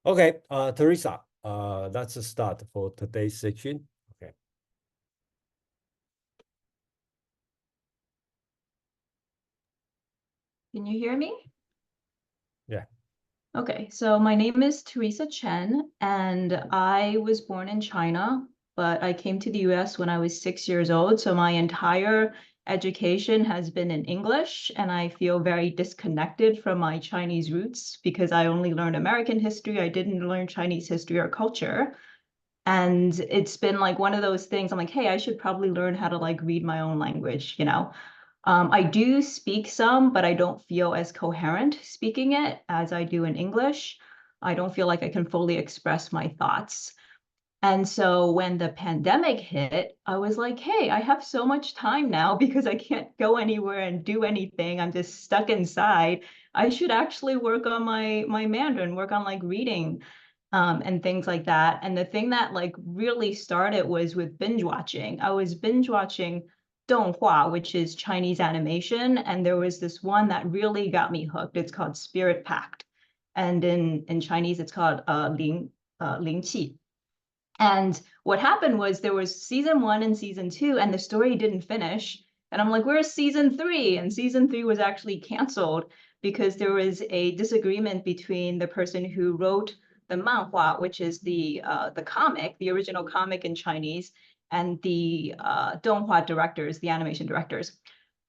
Okay, Teresa, let's start for today's section. Okay. Can you hear me? Yeah. Okay, so my name is Teressa Chen, and I was born in China, but I came to the US when I was 6 years old. So my entire education has been in English, and I feel very disconnected from my Chinese roots because I only learned American history. I didn't learn Chinese history or culture. And it's been like one of those things. I'm like, hey, I should probably learn how to like read my own language. I do speak some, but I don't feel as coherent speaking it as I do in English. I don't feel like I can fully express my thoughts. And so when the pandemic hit, I was like, hey, I have so much time now because I can't go anywhere and do anything. I'm just stuck inside. I should actually work on my Mandarin, work on like reading and things like that. And the thing that like really started was with binge watching. I was binge watching 动画, which is Chinese animation, and there was this one that really got me hooked. It's called Spirit Pact, and in Chinese it's called 灵气. And what happened was there was season 1 and season 2, and the story didn't finish. And I'm like, where's season 3? And season 3 was actually canceled because there was a disagreement between the person who wrote the manhua, which is the comic, the original comic in Chinese, and the donghua directors, the animation directors.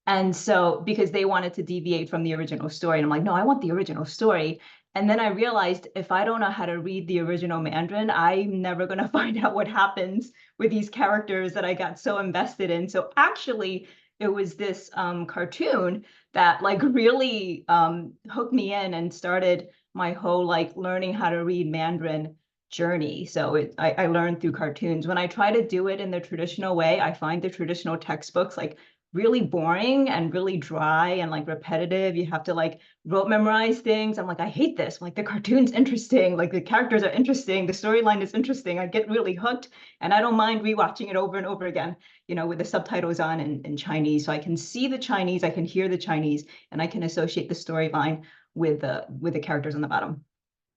And so, because they wanted to deviate from the original story, and I'm like, no, I want the original story. And then I realized if I don't know how to read the original Mandarin, I'm never going to find out what happens with these characters that I got so invested in. So actually, it was this cartoon that like really hooked me in and started my whole like learning how to read Mandarin journey. So I learned through cartoons. When I try to do it in the traditional way, I find the traditional textbooks like really boring and really dry and like repetitive. You have to like rote memorize things. I'm like, I hate this. I'm like, the cartoon's interesting, like the characters are interesting, the storyline is interesting. I get really hooked, and I don't mind rewatching it over and over again, with the subtitles on in Chinese. So I can see the Chinese, I can hear the Chinese, and I can associate the storyline with the characters on the bottom.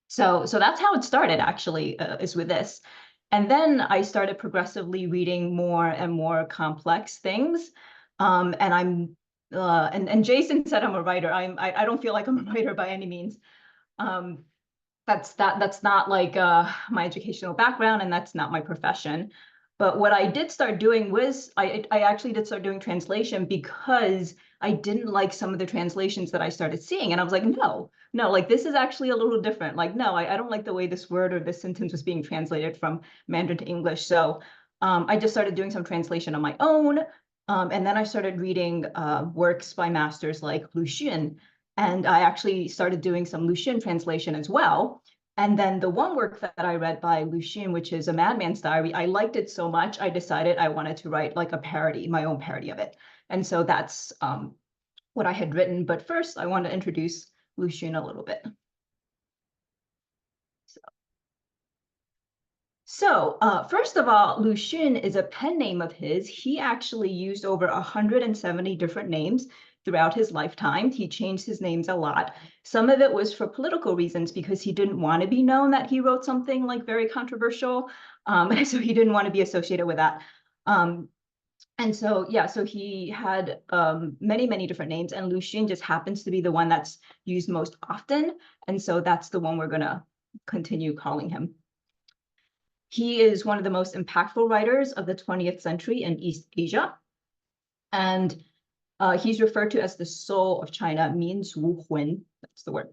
So that's how it started actually, is with this. And then I started progressively reading more and more complex things. And I'm and Jason said I'm a writer. I don't feel like I'm a writer by any means. Um, that's not like my educational background, and that's not my profession. But what I did start doing was I actually did start doing translation because I didn't like some of the translations that I started seeing. And I was like, no, like this is actually a little different. Like, no, I don't like the way this word or this sentence was being translated from Mandarin to English. So I just started doing some translation on my own. And then I started reading works by masters like Lu Xun. And I actually started doing some Lu Xun translation as well. And then the one work that I read by Lu Xun, which is a Madman's Diary, I liked it so much, I decided I wanted to write like a parody, my own parody of it. And so that's what I had written. But first, I want to introduce Lu Xun a little bit. So first of all, Lu Xun is a pen name of his. He actually used over 170 different names throughout his lifetime. He changed his names a lot. Some of it was for political reasons because he didn't want to be known that he wrote something like very controversial. So he didn't want to be associated with that. And so, yeah, so he had many, many different names, and Lu Xun just happens to be the one that's used most often. And so that's the one we're going to continue calling him. He is one of the most impactful writers of the 20th century in East Asia. And he's referred to as the soul of China, means Wu Hun, that's the word.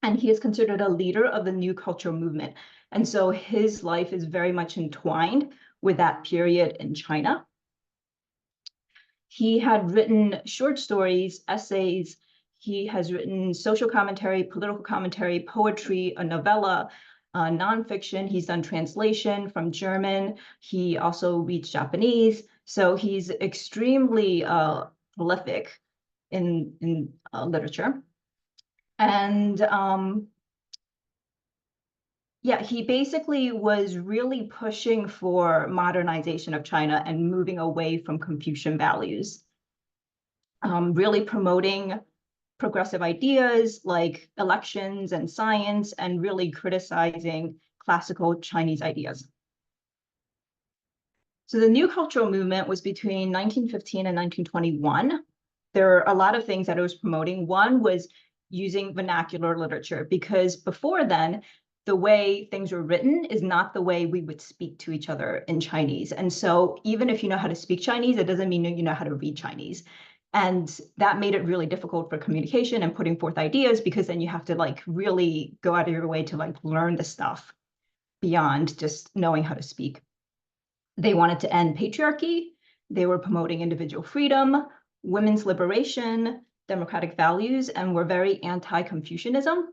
And he is considered a leader of the new cultural movement. And so his life is very much entwined with that period in China. He had written short stories, essays. He has written social commentary, political commentary, poetry, a novella, nonfiction. He's done translation from German. He also reads Japanese. So he's extremely prolific in literature. And yeah, he basically was really pushing for modernization of China and moving away from Confucian values. Really promoting progressive ideas like elections and science, and really criticizing classical Chinese ideas. So the New Cultural Movement was between 1915 and 1921. There are a lot of things that it was promoting. One was using vernacular literature, because before then, the way things were written is not the way we would speak to each other in Chinese. And so even if you know how to speak Chinese, it doesn't mean you know how to read Chinese. And that made it really difficult for communication and putting forth ideas, because then you have to like really go out of your way to like learn the stuff beyond just knowing how to speak. They wanted to end patriarchy. They were promoting individual freedom, women's liberation, democratic values, and were very anti-Confucianism.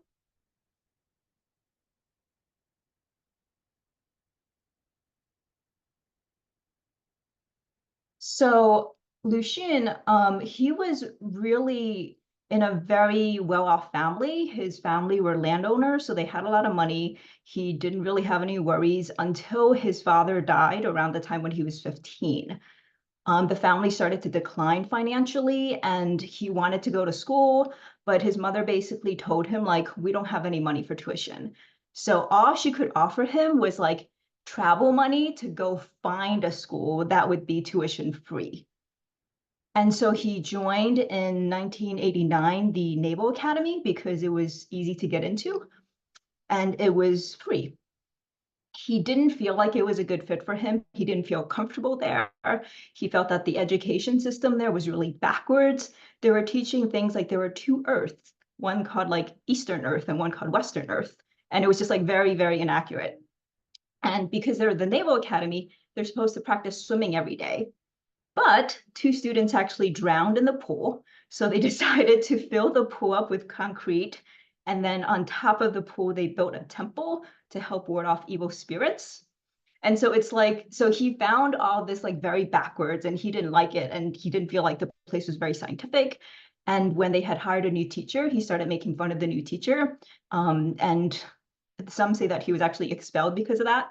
So Lu Xun, he was really in a very well-off family. His family were landowners, so they had a lot of money. He didn't really have any worries until his father died around the time when he was 15. The family started to decline financially, and he wanted to go to school, but his mother basically told him, like, we don't have any money for tuition. So all she could offer him was like travel money to go find a school that would be tuition free. And so he joined in 1989 the Naval Academy because it was easy to get into and it was free. He didn't feel like it was a good fit for him. He didn't feel comfortable there. He felt that the education system there was really backwards. They were teaching things like there were two Earths, one called like Eastern Earth and one called Western Earth. And it was just like very, very inaccurate. And because they're the Naval Academy, they're supposed to practice swimming every day. But two students actually drowned in the pool. So they decided to fill the pool up with concrete. And then on top of the pool, they built a temple to help ward off evil spirits. And so it's like, so he found all this like very backwards and he didn't like it. And he didn't feel like the place was very scientific. And when they had hired a new teacher, he started making fun of the new teacher. And some say that he was actually expelled because of that.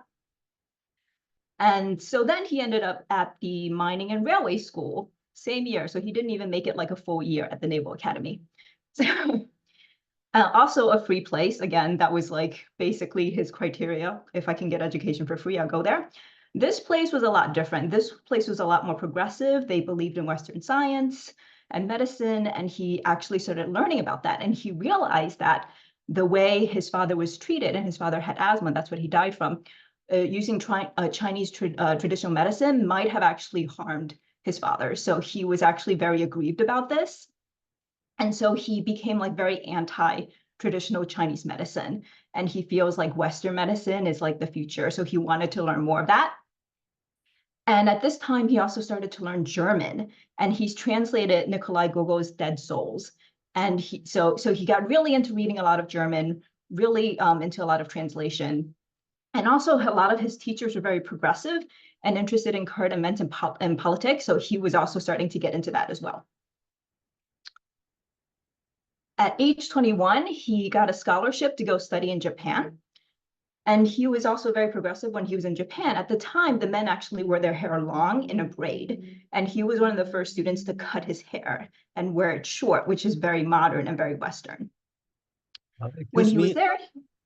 And so then he ended up at the mining and railway school same year. So he didn't even make it like a full year at the Naval Academy. So also a free place. Again, that was like basically his criteria. If I can get education for free, I'll go there. This place was a lot different. This place was a lot more progressive. They believed in Western science and medicine, and he actually started learning about that. And he realized that the way his father was treated, and his father had asthma, that's what he died from, using Chinese traditional medicine might have actually harmed his father. So he was actually very aggrieved about this. And so he became like very anti-traditional Chinese medicine. And he feels like Western medicine is like the future. So he wanted to learn more of that. And at this time, he also started to learn German. And he's translated Nikolai Gogol's Dead Souls. And so he got really into reading a lot of German, really into a lot of translation. And also a lot of his teachers were very progressive and interested in current events and politics. So he was also starting to get into that as well. At age 21, he got a scholarship to go study in Japan. And he was also very progressive when he was in Japan. At the time, the men actually wore their hair long in a braid. And he was one of the first students to cut his hair and wear it short, which is very modern and very Western. When he was there,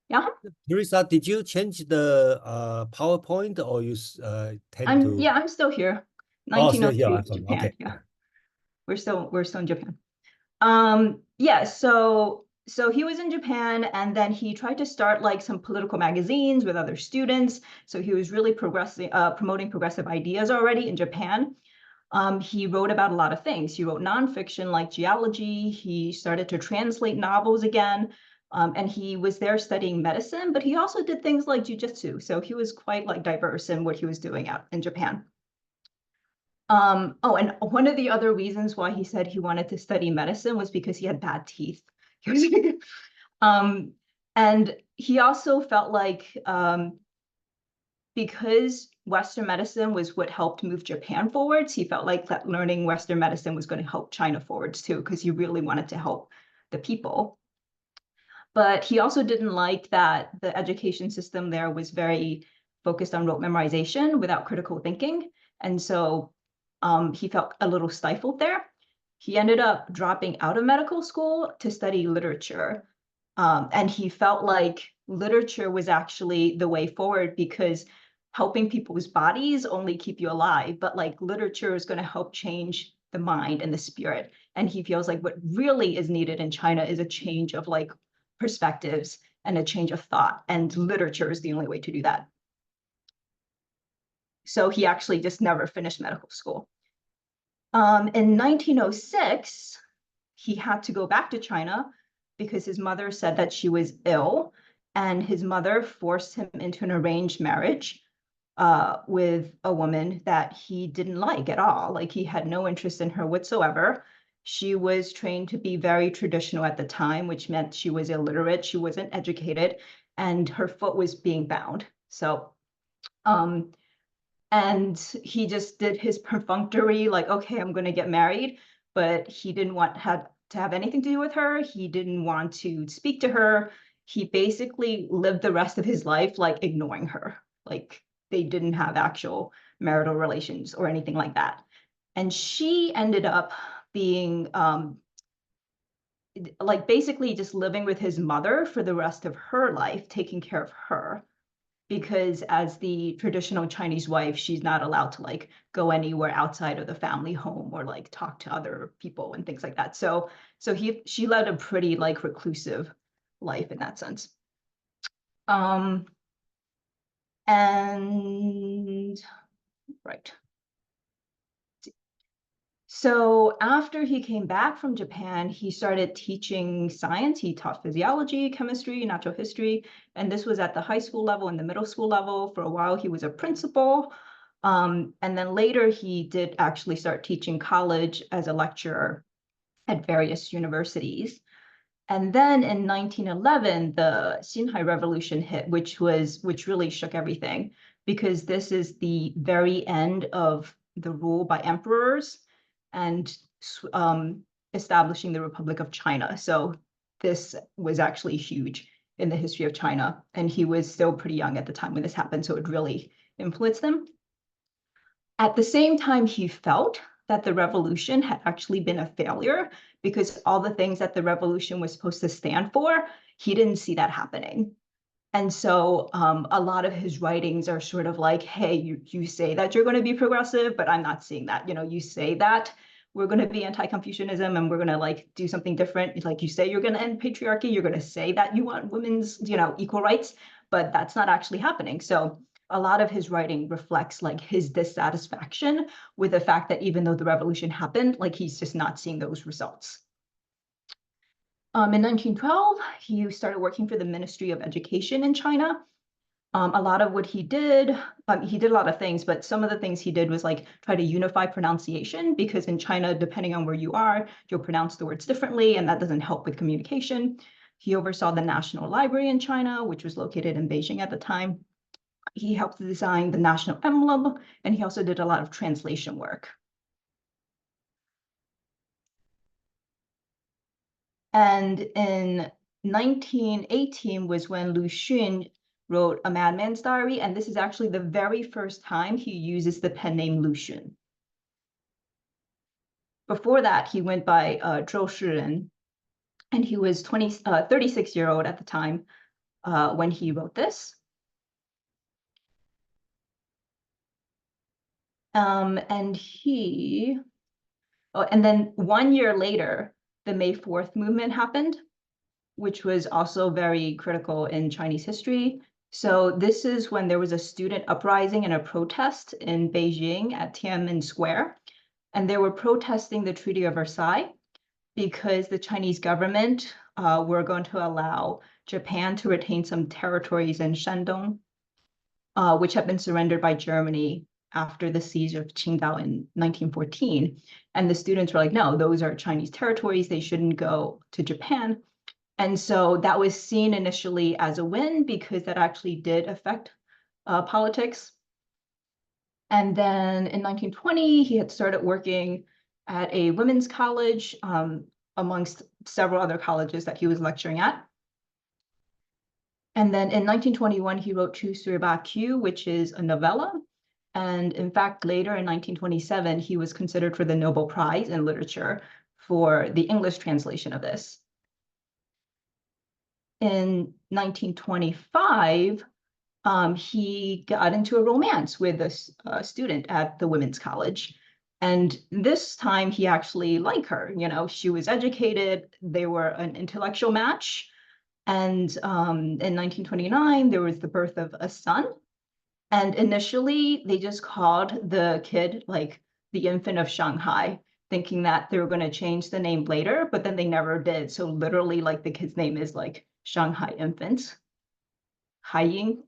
yeah. Teresa, did you change the PowerPoint or you tend to? Yeah, I'm still here. Oh, still here. 1902, Japan. Okay. Yeah, we're still in Japan. Yeah, so he was in Japan, and then he tried to start like some political magazines with other students. So he was really promoting progressive ideas already in Japan. He wrote about a lot of things. He wrote nonfiction like geology. He started to translate novels again. And he was there studying medicine, but he also did things like jujitsu. So he was quite like diverse in what he was doing out in Japan. Oh, and one of the other reasons why he said he wanted to study medicine was because he had bad teeth. And he also felt like because Western medicine was what helped move Japan forwards, he felt like that learning Western medicine was going to help China forwards too, because he really wanted to help the people. But he also didn't like that the education system there was very focused on rote memorization without critical thinking. And so he felt a little stifled there. he ended up dropping out of medical school to study literature. And he felt like literature was actually the way forward because helping people's bodies only keep you alive, but like literature is going to help change the mind and the spirit. And he feels like what really is needed in China is a change of like perspectives and a change of thought. And literature is the only way to do that. So he actually just never finished medical school. In 1906, he had to go back to China because his mother said that she was ill, and his mother forced him into an arranged marriage with a woman that he didn't like at all. Like he had no interest in her whatsoever. She was trained to be very traditional at the time, which meant she was illiterate, she wasn't educated, and her foot was being bound. So, and he just did his perfunctory, like, okay, I'm going to get married, but he didn't want to have anything to do with her. He didn't want to speak to her. He basically lived the rest of his life like ignoring her. Like they didn't have actual marital relations or anything like that. And she ended up being like basically just living with his mother for the rest of her life, taking care of her. Because as the traditional Chinese wife, she's not allowed to like go anywhere outside of the family home or like talk to other people and things like that. So she led a pretty like reclusive life in that sense. And right. So after he came back from Japan, he started teaching science. He taught physiology, chemistry, natural history, and this was at the high school level and the middle school level. For a while, he was a principal. And then later, he did actually start teaching college as a lecturer at various universities. And then in 1911, the Xinhai Revolution hit, which really shook everything, because this is the very end of the rule by emperors and establishing the Republic of China. So this was actually huge in the history of China. And he was still pretty young at the time when this happened, so it really influenced him. At the same time, he felt that the revolution had actually been a failure because all the things that the revolution was supposed to stand for, he didn't see that happening. And so a lot of his writings are sort of like, hey, you say that you're going to be progressive, but I'm not seeing that. You know, you say that we're going to be anti-Confucianism and we're going to like do something different. Like you say you're going to end patriarchy, you're going to say that you want women's, you know, equal rights, but that's not actually happening. So a lot of his writing reflects like his dissatisfaction with the fact that even though the revolution happened, like he's just not seeing those results. In 1912, he started working for the Ministry of Education in China. A lot of what he did a lot of things, but some of the things he did was like try to unify pronunciation, because in China, depending on where you are, you'll pronounce the words differently, and that doesn't help with communication. He oversaw the National Library in China, which was located in Beijing at the time. He helped design the national emblem, and he also did a lot of translation work. And in 1918 was when Lu Xun wrote A Madman's Diary, and this is actually the very first time he uses the pen name Lu Xun. Before that, he went by Zhou Shiren, and he was 36-year-old at the time when he wrote this. And then 1 year later, the May 4th movement happened, which was also very critical in Chinese history. So this is when there was a student uprising and a protest in Beijing at Tiananmen Square. And they were protesting the Treaty of Versailles because the Chinese government were going to allow Japan to retain some territories in Shandong, which had been surrendered by Germany after the siege of Qingdao in 1914. And the students were like, no, those are Chinese territories. They shouldn't go to Japan. And so that was seen initially as a win because that actually did affect politics. And then in 1920, he had started working at a women's college amongst several other colleges that he was lecturing at. And then in 1921, he wrote Chu Sui Ba Q, which is a novella. And in fact, later in 1927, he was considered for the Nobel Prize in Literature, for the English translation of this. In 1925, he got into a romance with a student at the women's college. And this time he actually liked her. You know, she was educated, they were an intellectual match. And in 1929, there was the birth of a son. And initially, they just called the kid like the infant of Shanghai, thinking that they were going to change the name later, but then they never did. So literally, like the kid's name is like Shanghai infant, Haiying.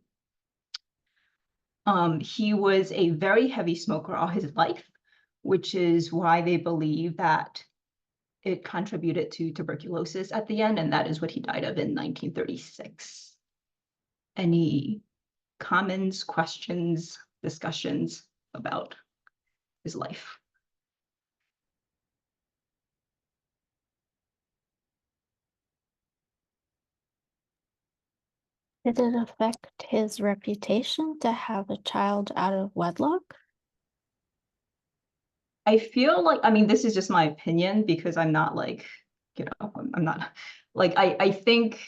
He was a very heavy smoker all his life, which is why they believe that it contributed to tuberculosis at the end, and that is what he died of in 1936. Any comments, questions, discussions about his life? Did it affect his reputation to have a child out of wedlock? I feel like, I mean, this is just my opinion because I'm not like, you know, I'm not like, I think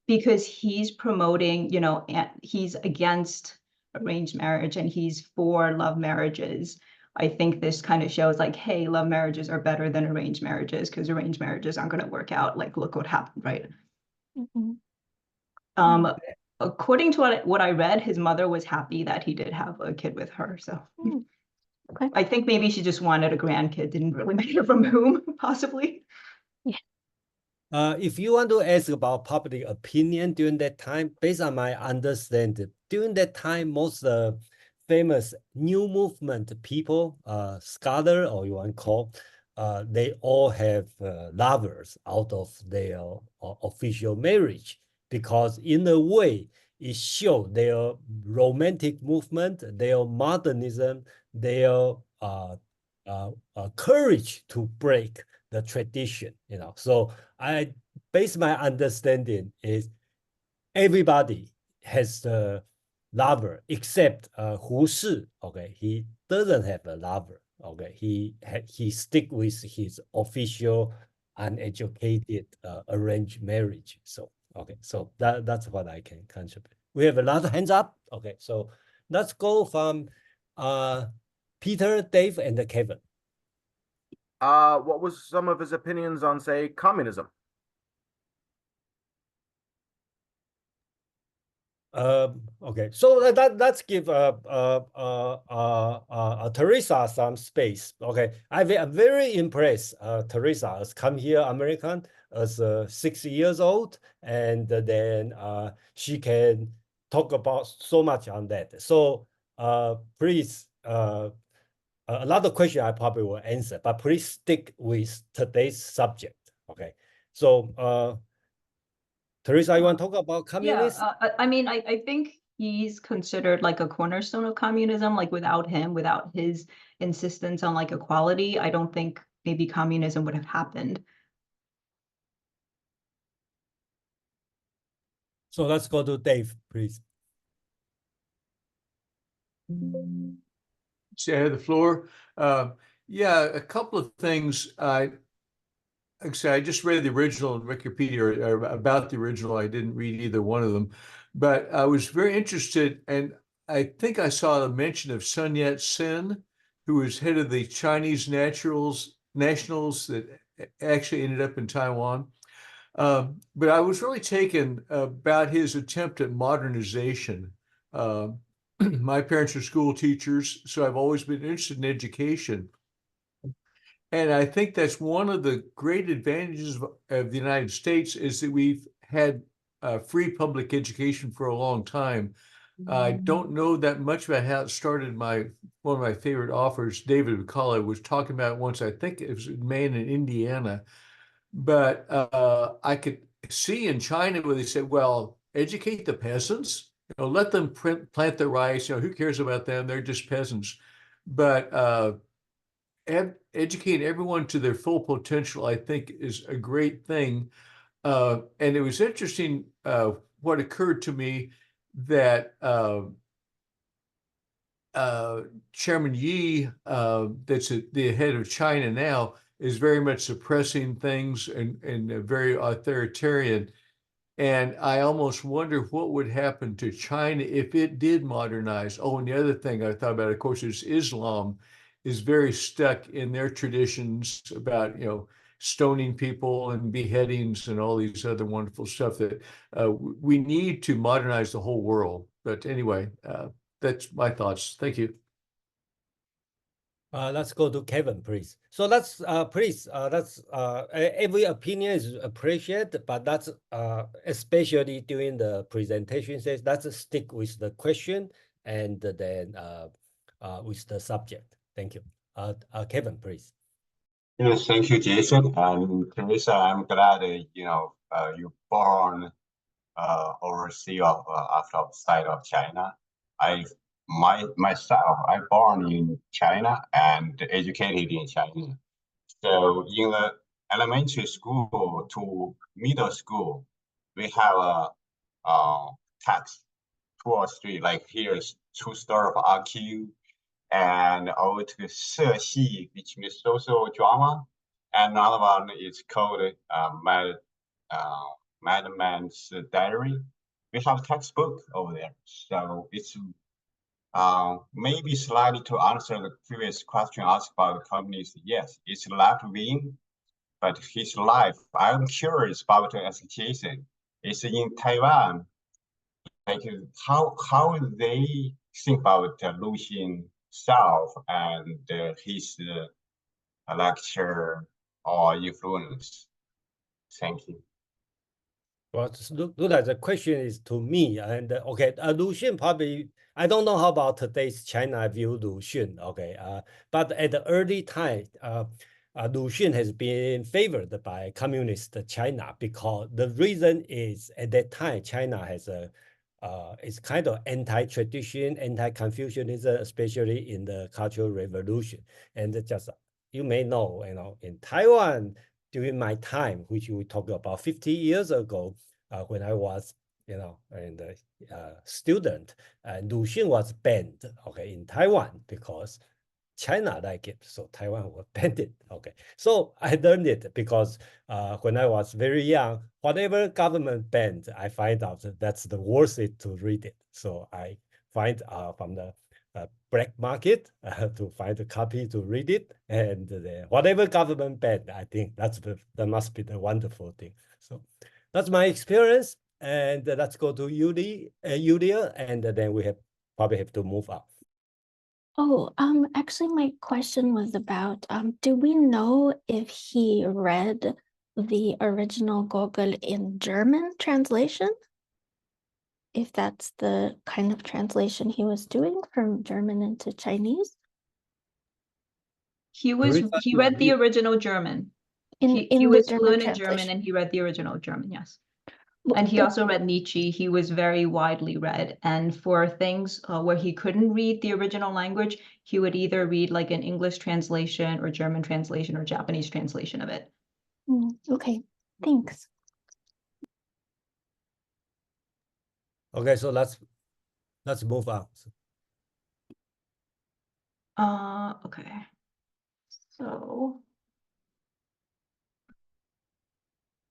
because he's promoting, you know, and he's against arranged marriage and he's for love marriages. I think this kind of shows like, hey, love marriages are better than arranged marriages because arranged marriages aren't going to work out. Like, look what happened, right? Mm-hmm. According to what I read, his mother was happy that he did have a kid with her. So Okay. I think maybe she just wanted a grandkid, didn't really matter from whom, possibly. If you want to ask about public opinion during that time, based on my understanding, during that time, most famous new movement people, scholar or you want to call, they all have lovers out of their official marriage because in a way it showed their romantic movement, their modernism, their courage to break the tradition, you know. So I base my understanding is everybody has the lover except Hu Shi. Okay, he doesn't have a lover. Okay, he stick with his official uneducated arranged marriage. So okay, so that's what I can contribute. We have a lot of hands up. Okay, so let's go from Peter, Dave, and Kevin. What was some of his opinions on, say, communism? Okay, so let's give Teressa some space. Okay, I'm very impressed. Teressa has come here American as 6 years old, and then she can talk about so much on that. So please, a lot of questions I probably will answer, but please stick with today's subject. Okay, so Teressa, you want to talk about communism? Yeah, I mean, I think he's considered like a cornerstone of communism. Like without him, without his insistence on like equality, I don't think maybe communism would have happened. So let's go to Dave, please. See, I had the floor. Yeah, a couple of things. Actually, I just read the original in Wikipedia or about the original. I didn't read either one of them, but I was very interested, and I think I saw a mention of Sun Yat-sen, who was head of the Chinese nationals that actually ended up in Taiwan. But I was really taken about his attempt at modernization. My parents are school teachers, so I've always been interested in education. And I think that's one of the great advantages of the United States is that we've had free public education for a long time. I don't know that much about how it started. One of my favorite authors, David McCullough, was talking about it once. I think it was in Maine and Indiana. But I could see in China where they said, well, educate the peasants, let them plant the rice, who cares about them? They're just peasants. But educate everyone to their full potential, I think, is a great thing. And it was interesting what occurred to me that Chairman Yi, that's the head of China now, is very much suppressing things and very authoritarian. And I almost wonder what would happen to China if it did modernize. Oh, and the other thing I thought about, of course, is Islam is very stuck in their traditions about, stoning people and beheadings and all these other wonderful stuff that we need to modernize the whole world. But anyway, that's my thoughts. Thank you. Let's go to Kevin, please. So that's please, that's every opinion is appreciated, but that's especially during the presentation says let's stick with the question and then with the subject. Thank you. Kevin, please. Yes, thank you, Jason. And Teresa, I'm glad you born overseas of outside of China. Myself, I born in China and educated in China. So in the elementary school to middle school, we have a text 2 or 3. Like here's True Story of RQ, and over to 社戏, which means social drama, and another one is called Madman's Diary. We have textbook over there, so it's maybe slightly to answer the previous question asked about the communist. Yes, it's left wing, but his life, I'm curious about the education. It's in Taiwan. Like how they think about Lu Xun self and his lecture or influence. Thank you. Well, look like the question is to me, and okay, Lu Xun probably, I don't know how about today's China view Lu Xun, okay, but at the early time, Lu Xun has been favored by communist China because the reason is at that time China has it's kind of anti-tradition, anti-Confucianism, especially in the Cultural Revolution, and just you may know, in Taiwan. During my time, which we talked about 50 years ago, when I was, student, Lu Xun was banned, okay, in Taiwan because China liked it, so Taiwan was banned it, okay. So I learned it because when I was very young, whatever government banned, I find out that that's the worth it to read it. So I find from the black market to find a copy to read it, and whatever government banned, I think that must be the wonderful thing. So that's my experience, and let's go to Yulia, and then we probably have to move on. Oh, actually my question was about, do we know if he read the original Gogol in German translation? If that's the kind of translation he was doing from German into Chinese? He read the original German. He was fluent in German, and he read the original German, yes. And he also read Nietzsche. He was very widely read. And for things where he couldn't read the original language, he would either read like an English translation or German translation or Japanese translation of it. Okay, thanks. Okay, so let's move on. Okay. So,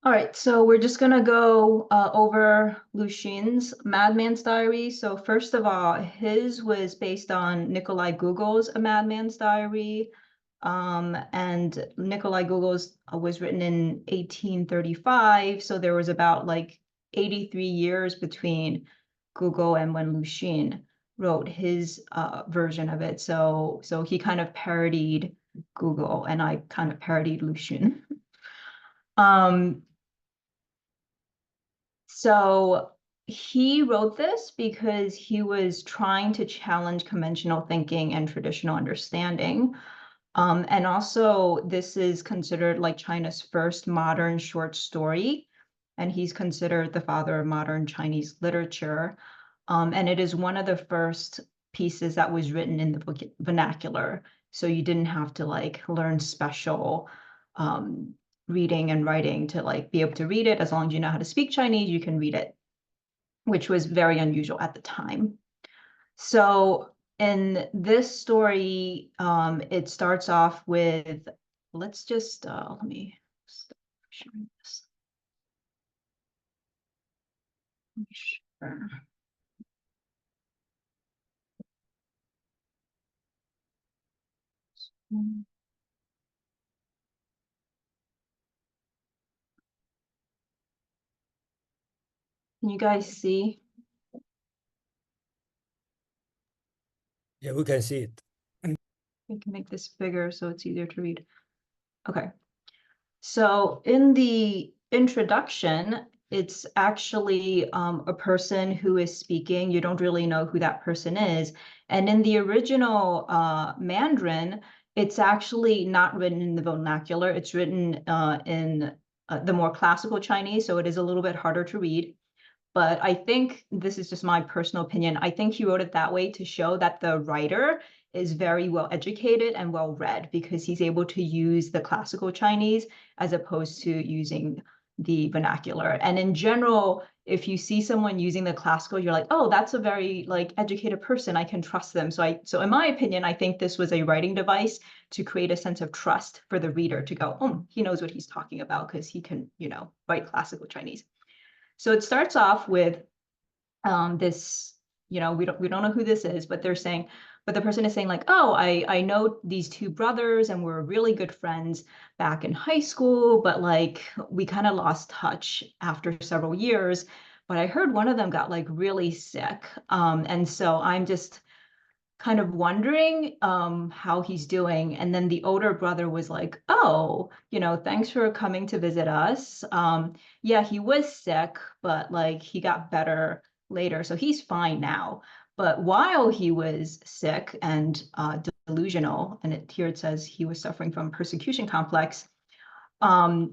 all right, so we're just gonna go over Lu Xun's Madman's Diary. So first of all, his was based on Nikolai Gogol's A Madman's Diary. And Nikolai Gogol's was written in 1835. So there was about like 83 years between Gogol and when Lu Xun wrote his version of it. So he kind of parodied Gogol, and I kind of parodied Lu Xun. So he wrote this because he was trying to challenge conventional thinking and traditional understanding. And also this is considered like China's first modern short story, and he's considered the father of modern Chinese literature. And it is one of the first pieces that was written in the vernacular. So you didn't have to like learn special reading and writing to like be able to read it. As long as you know how to speak Chinese, you can read it, which was very unusual at the time. So in this story, it starts off with let's just let me stop sharing this. Sure. Can you guys see? Yeah, we can see it. We can make this bigger so it's easier to read. Okay. So in the introduction, it's actually a person who is speaking. You don't really know who that person is. And in the original Mandarin, it's actually not written in the vernacular. It's written in the more classical Chinese, so it is a little bit harder to read. But I think this is just my personal opinion. I think he wrote it that way to show that the writer is very well educated and well read because he's able to use the classical Chinese as opposed to using the vernacular. And in general, if you see someone using the classical, you're like, oh, that's a very like educated person. I can trust them. So in my opinion, I think this was a writing device to create a sense of trust for the reader to go, oh, he knows what he's talking about because he can, write classical Chinese. So it starts off with this, we don't know who this is, but the person is saying like, oh, I know these two brothers and we're really good friends back in high school, but like we kind of lost touch after several years. But I heard one of them got like really sick. And so I'm just kind of wondering how he's doing. And then the older brother was like, oh, thanks for coming to visit us. Yeah, he was sick, but like he got better later. So he's fine now. But while he was sick and delusional, and here it says he was suffering from persecution complex,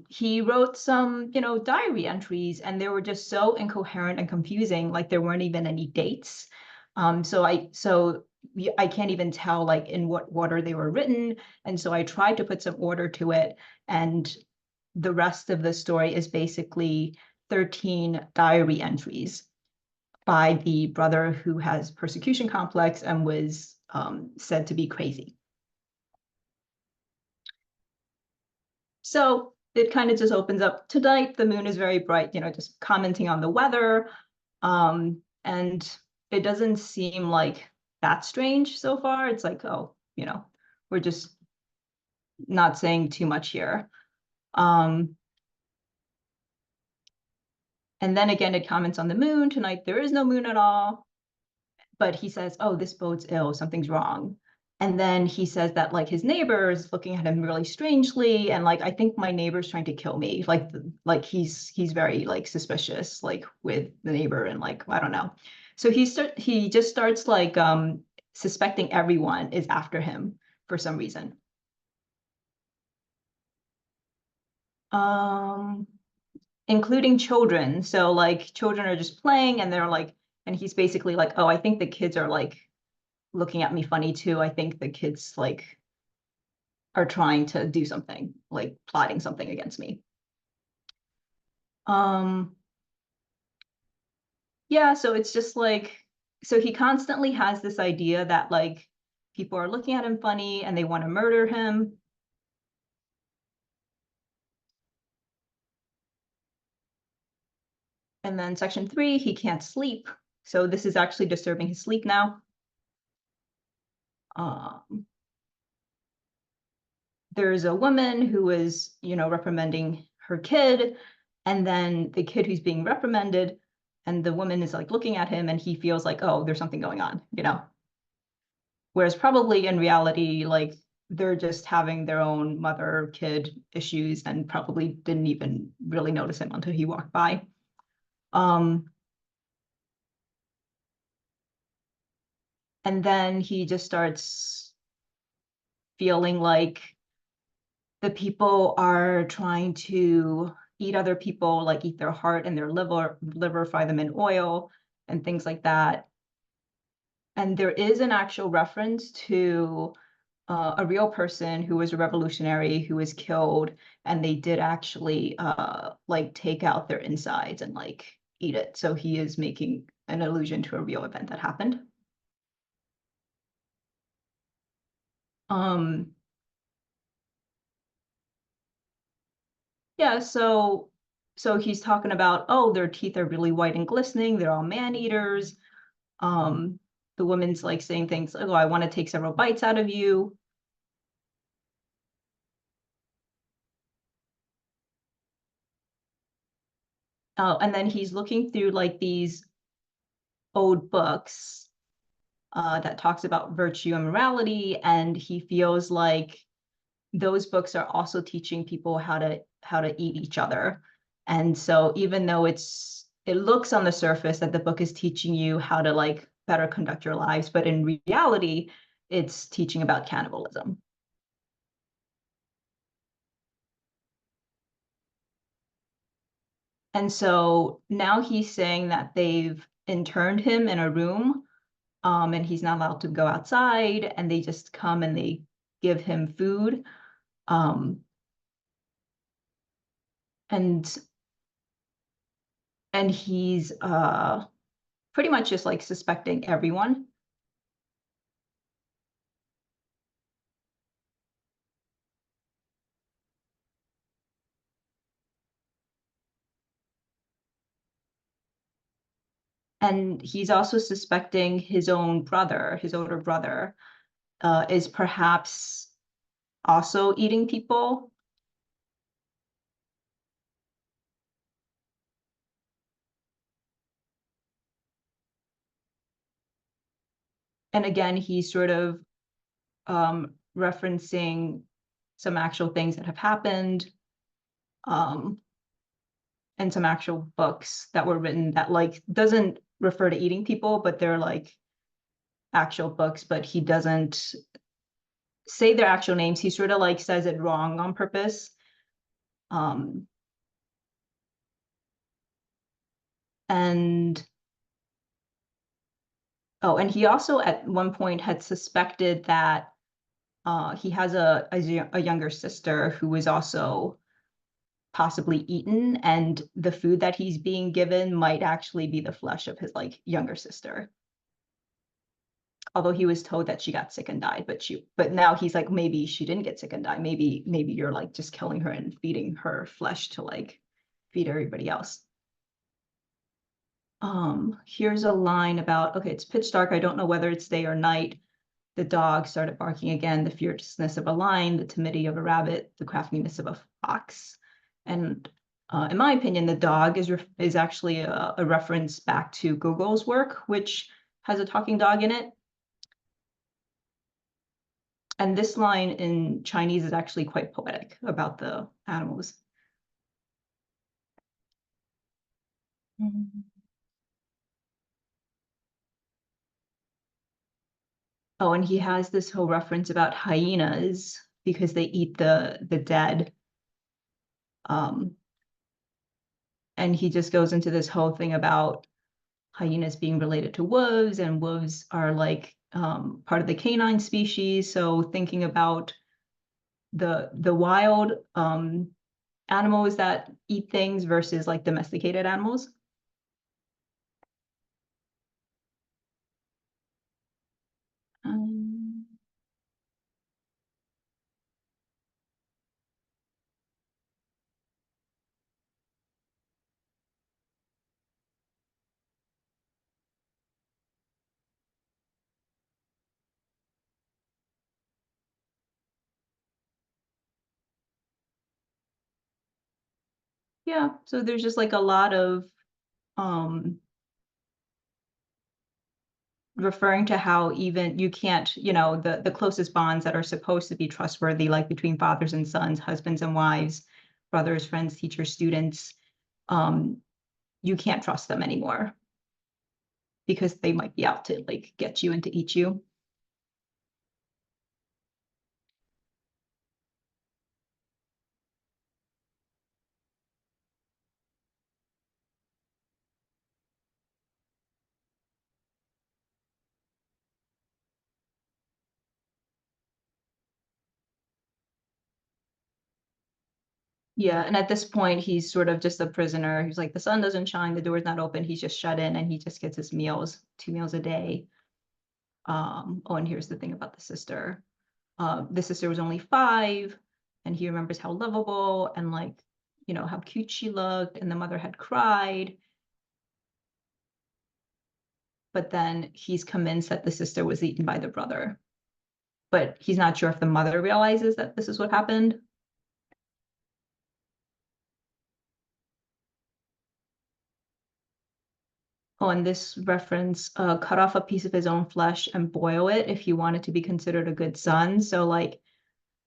he wrote some, diary entries, and they were just so incoherent and confusing, like there weren't even any dates. So I can't even tell like in what order they were written. And so I tried to put some order to it. And the rest of the story is basically 13 diary entries by the brother who has persecution complex and was said to be crazy. So it kind of just opens up tonight. The moon is very bright, just commenting on the weather. And it doesn't seem like that strange so far. It's like, oh, we're just not saying too much here. And then again, it comments on the moon. Tonight, there is no moon at all. But he says, oh, this bodes ill. Something's wrong. And then he says that like his neighbor is looking at him really strangely. And like, I think my neighbor's trying to kill me. Like he's very like suspicious, like with the neighbor and like, I don't know. So he just starts like suspecting everyone is after him for some reason. Including children. So like children are just playing and they're like, and he's basically like, oh, I think the kids are like looking at me funny too. I think the kids like are trying to do something, like plotting something against me. Yeah, so it's just like, so he constantly has this idea that like people are looking at him funny and they want to murder him. And then section 3, he can't sleep. So this is actually disturbing his sleep now. There's a woman who is, reprimanding her kid, and then the kid who's being reprimanded, and the woman is like looking at him and he feels like, oh, there's something going on, Whereas probably in reality, like they're just having their own mother-kid issues and probably didn't even really notice him until he walked by. And then he just starts feeling like the people are trying to eat other people, like eat their heart and their liver, fry them in oil and things like that. And there is an actual reference to a real person who was a revolutionary who was killed, and they did actually like take out their insides and like eat it. So he is making an allusion to a real event that happened. Yeah, so he's talking about, oh, their teeth are really white and glistening, they're all man-eaters. The woman's like saying things like, oh, I want to take several bites out of you. Oh, and then he's looking through like these old books that talks about virtue and morality, and he feels like those books are also teaching people how to eat each other. And so even though it looks on the surface that the book is teaching you how to like better conduct your lives, but in reality, it's teaching about cannibalism. And so now he's saying that they've interned him in a room, and he's not allowed to go outside, and they just come and they give him food. And he's pretty much just like suspecting everyone. And he's also suspecting his own brother, his older brother, is perhaps also eating people. And again, he's sort of referencing some actual things that have happened, and some actual books that were written that like doesn't refer to eating people, but they're like actual books, but he doesn't say their actual names. He sort of like says it wrong on purpose. And oh, and he also at one point had suspected that he has a younger sister who was also possibly eaten, and the food that he's being given might actually be the flesh of his like younger sister. Although he was told that she got sick and died, but now he's like, maybe she didn't get sick and die. Maybe you're like just killing her and feeding her flesh to like feed everybody else. Here's a line about, okay, it's pitch dark. I don't know whether it's day or night. The dog started barking again, the fierceness of a lion, the timidity of a rabbit, the craftiness of a fox. And in my opinion, the dog is actually a reference back to Gogol's work, which has a talking dog in it. And this line in Chinese is actually quite poetic about the animals. Oh, and he has this whole reference about hyenas because they eat the dead. And he just goes into this whole thing about hyenas being related to wolves, and wolves are like part of the canine species. So thinking about the wild animals that eat things versus like domesticated animals. Yeah, so there's just like a lot of referring to how even you can't, the closest bonds that are supposed to be trustworthy, like between fathers and sons, husbands and wives, brothers, friends, teachers, students, you can't trust them anymore because they might be out to like get you and to eat you. Yeah, and at this point, he's sort of just a prisoner. He's like, the sun doesn't shine, the door's not open, he's just shut in, and he just gets his meals, 2 meals a day. Oh, and here's the thing about the sister. The sister was only 5, and he remembers how lovable and like you know, how cute she looked, and the mother had cried. But then he's convinced that the sister was eaten by the brother. But he's not sure if the mother realizes that this is what happened. Oh, and this reference, cut off a piece of his own flesh and boil it if he wanted to be considered a good son. So like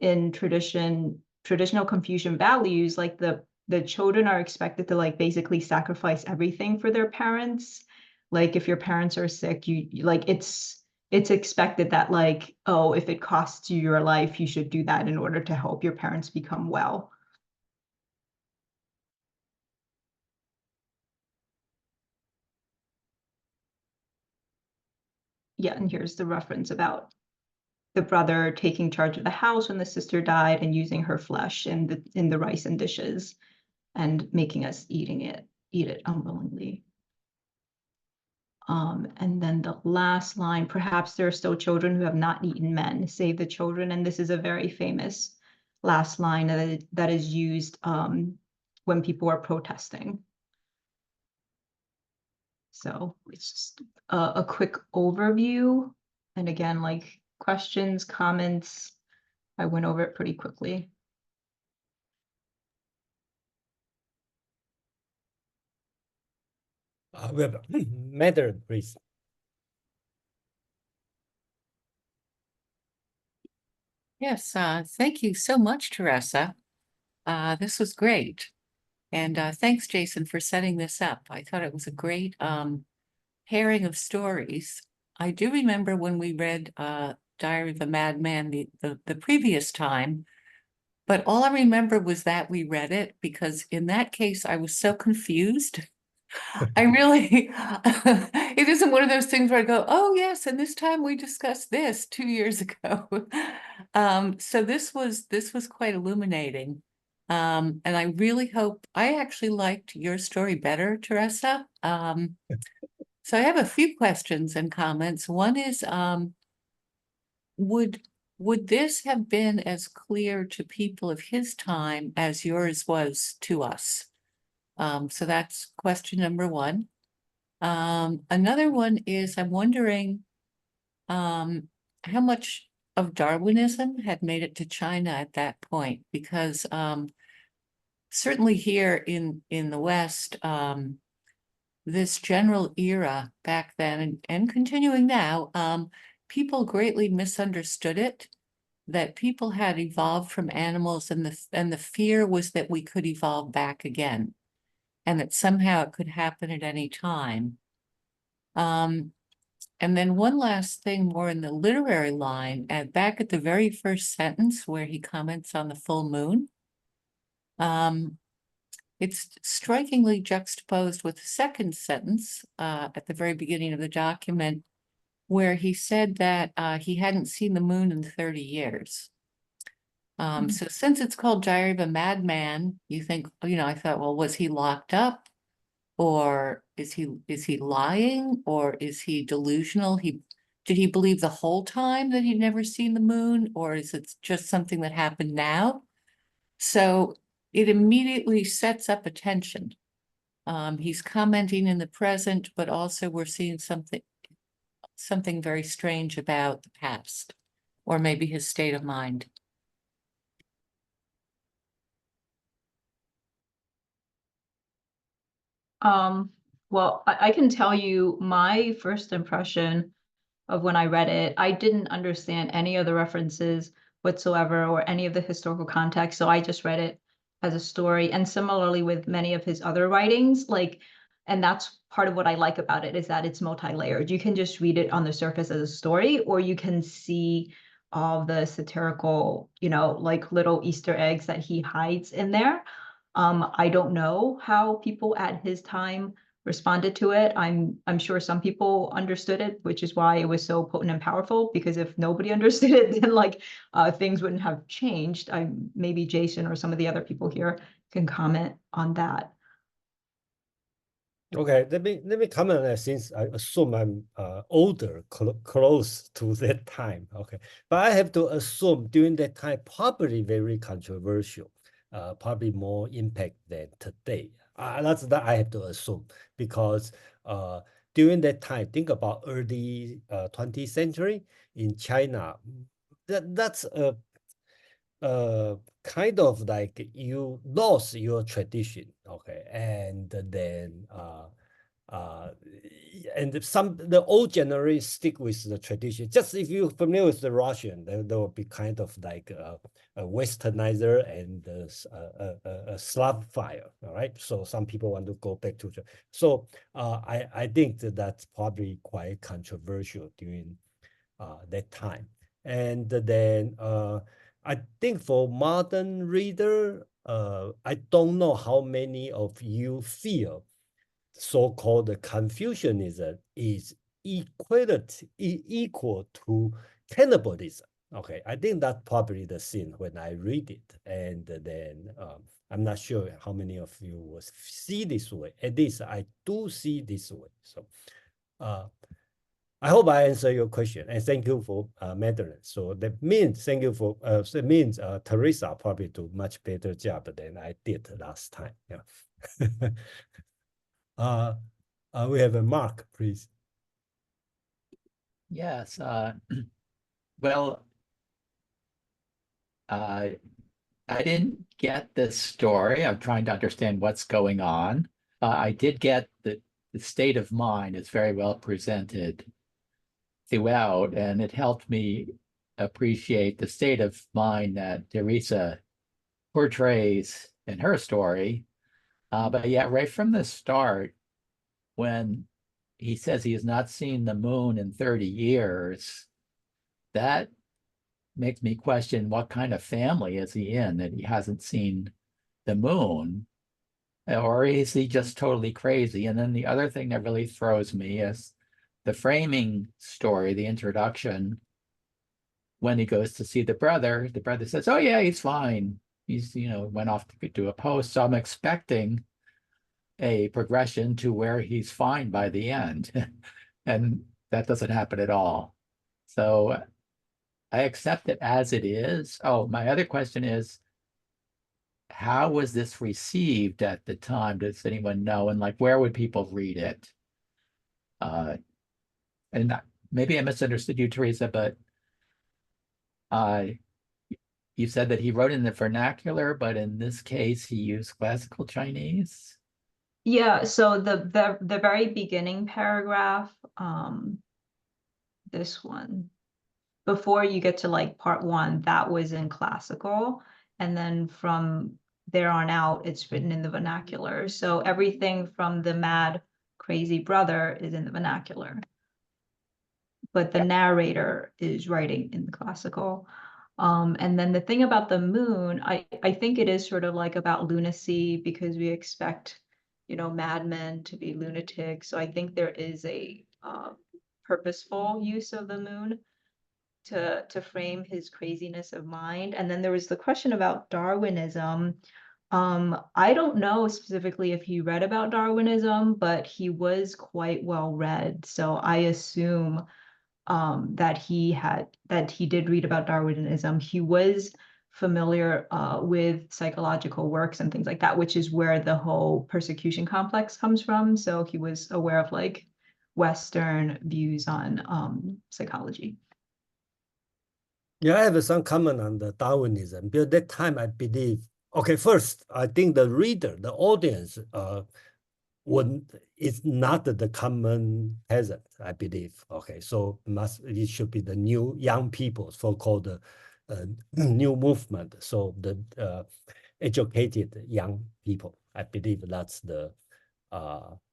in traditional Confucian values, like the children are expected to like basically sacrifice everything for their parents. Like if your parents are sick, you like it's expected that like, oh, if it costs you your life, you should do that in order to help your parents become well. Yeah, and here's the reference about the brother taking charge of the house when the sister died and using her flesh in the rice and dishes and making us eat it unwillingly. And then the last line, perhaps there are still children who have not eaten men, save the children. And this is a very famous last line that is used when people are protesting. So it's just a quick overview. And again, like questions, comments, I went over it pretty quickly. We have Matter, please. Yes, thank you so much, Teressa. This was great. And thanks, Jason, for setting this up. I thought it was a great pairing of stories. I do remember when we read Diary of a Madman the previous time, but all I remember was that we read it because in that case, I was so confused. I really, it isn't one of those things where I go, oh yes, and this time we discussed this 2 years ago. So this was quite illuminating. And I really hope, I actually liked your story better, Teressa. So I have a few questions and comments. One is, would this have been as clear to people of his time as yours was to us? So that's question number one. Another one is I'm wondering how much of Darwinism had made it to China at that point, because certainly here in the West, this general era back then and continuing now, people greatly misunderstood it, that people had evolved from animals and the fear was that we could evolve back again, and that somehow it could happen at any time. And then one last thing more in the literary line, back at the very first sentence where he comments on the full moon, it's strikingly juxtaposed with the second sentence at the very beginning of the document, where he said that he hadn't seen the moon in 30 years. So since it's called Diary of a Madman, you think, you know, I thought, well, was he locked up? Or is he lying? Or is he delusional? Did he believe the whole time that he'd never seen the moon? Or is it just something that happened now? So it immediately sets up a tension. He's commenting in the present, but also we're seeing something very strange about the past, or maybe his state of mind. Well, I can tell you my first impression of when I read it, I didn't understand any of the references whatsoever or any of the historical context. So I just read it as a story. And similarly with many of his other writings, like, and that's part of what I like about it, is that it's multi-layered. You can just read it on the surface as a story, or you can see all the satirical, you know, like little Easter eggs that he hides in there. I don't know how people at his time responded to it. I'm sure some people understood it, which is why it was so potent and powerful, because if nobody understood it, then like things wouldn't have changed. Maybe Jason or some of the other people here can comment on that. Okay, let me comment on that, since I assume I'm older, close to that time. Okay, but I have to assume during that time probably very controversial. probably more impact than today. That's that I have to assume because during that time, think about early 20th century in China. That's a kind of like you lost your tradition, okay, and then and the old generation stick with the tradition. Just if you're familiar with the Russian, there will be kind of like a Westernizer and a Slavophile, all right? So some people want to go back to so I think that's probably quite controversial during that time. And then I think for modern reader, I don't know how many of you feel so-called Confucianism is equal to cannibalism. Okay, I think that's probably the scene when I read it. And then I'm not sure how many of you will see this way. At least I do see this way. So I hope I answer your question, and thank you for Madman. So that means thank you for it means Teressa probably do much better job than I did last time. Yeah. We have a Mark, please. Yes. Well, I didn't get this story. I'm trying to understand what's going on. I did get the state of mind is very well presented throughout, and it helped me appreciate the state of mind that Teressa portrays in her story. But yeah, right from the start, when he says he has not seen the moon in 30 years, that makes me question what kind of family is he in that he hasn't seen the moon, or is he just totally crazy? And then the other thing that really throws me is the framing story, the introduction. When he goes to see the brother says, oh yeah, he's fine. He's, went off to do a post. So I'm expecting a progression to where he's fine by the end. And that doesn't happen at all. So I accept it as it is. Oh, my other question is, how was this received at the time? Does anyone know? And like, where would people read it? And maybe I misunderstood you, Teressa, but you said that he wrote in the vernacular, but in this case, he used classical Chinese. Yeah, so the very beginning paragraph, this one, before you get to like part 1, that was in classical, and then from there on out, it's written in the vernacular. So everything from the mad, crazy brother is in the vernacular, but the narrator is writing in the classical. And then the thing about the moon, I think it is sort of like about lunacy, because we expect, madmen to be lunatics. So I think there is a purposeful use of the moon to frame his craziness of mind. And then there was the question about Darwinism. I don't know specifically if he read about Darwinism, but he was quite well read. So I assume that he did read about Darwinism. He was familiar with psychological works and things like that, which is where the whole persecution complex comes from. So he was aware of like Western views on psychology. Yeah, I have some comment on the Darwinism. Because that time, I believe, okay, first, I think the reader, the audience, it's not the common peasant, I believe. Okay, so it should be the new young people, so-called new movement. So the educated young people, I believe that's the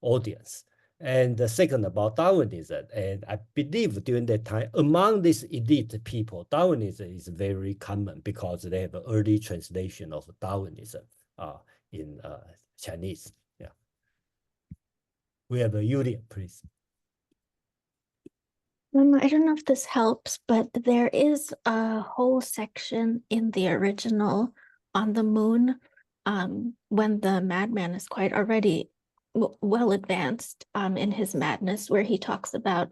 audience. And the second about Darwinism, and I believe during that time, among these elite people, Darwinism is very common because they have an early translation of Darwinism in Chinese. Yeah. We have a Yulia, please. I don't know if this helps, but there is a whole section in the original on the moon when the madman is quite already well advanced in his madness, where he talks about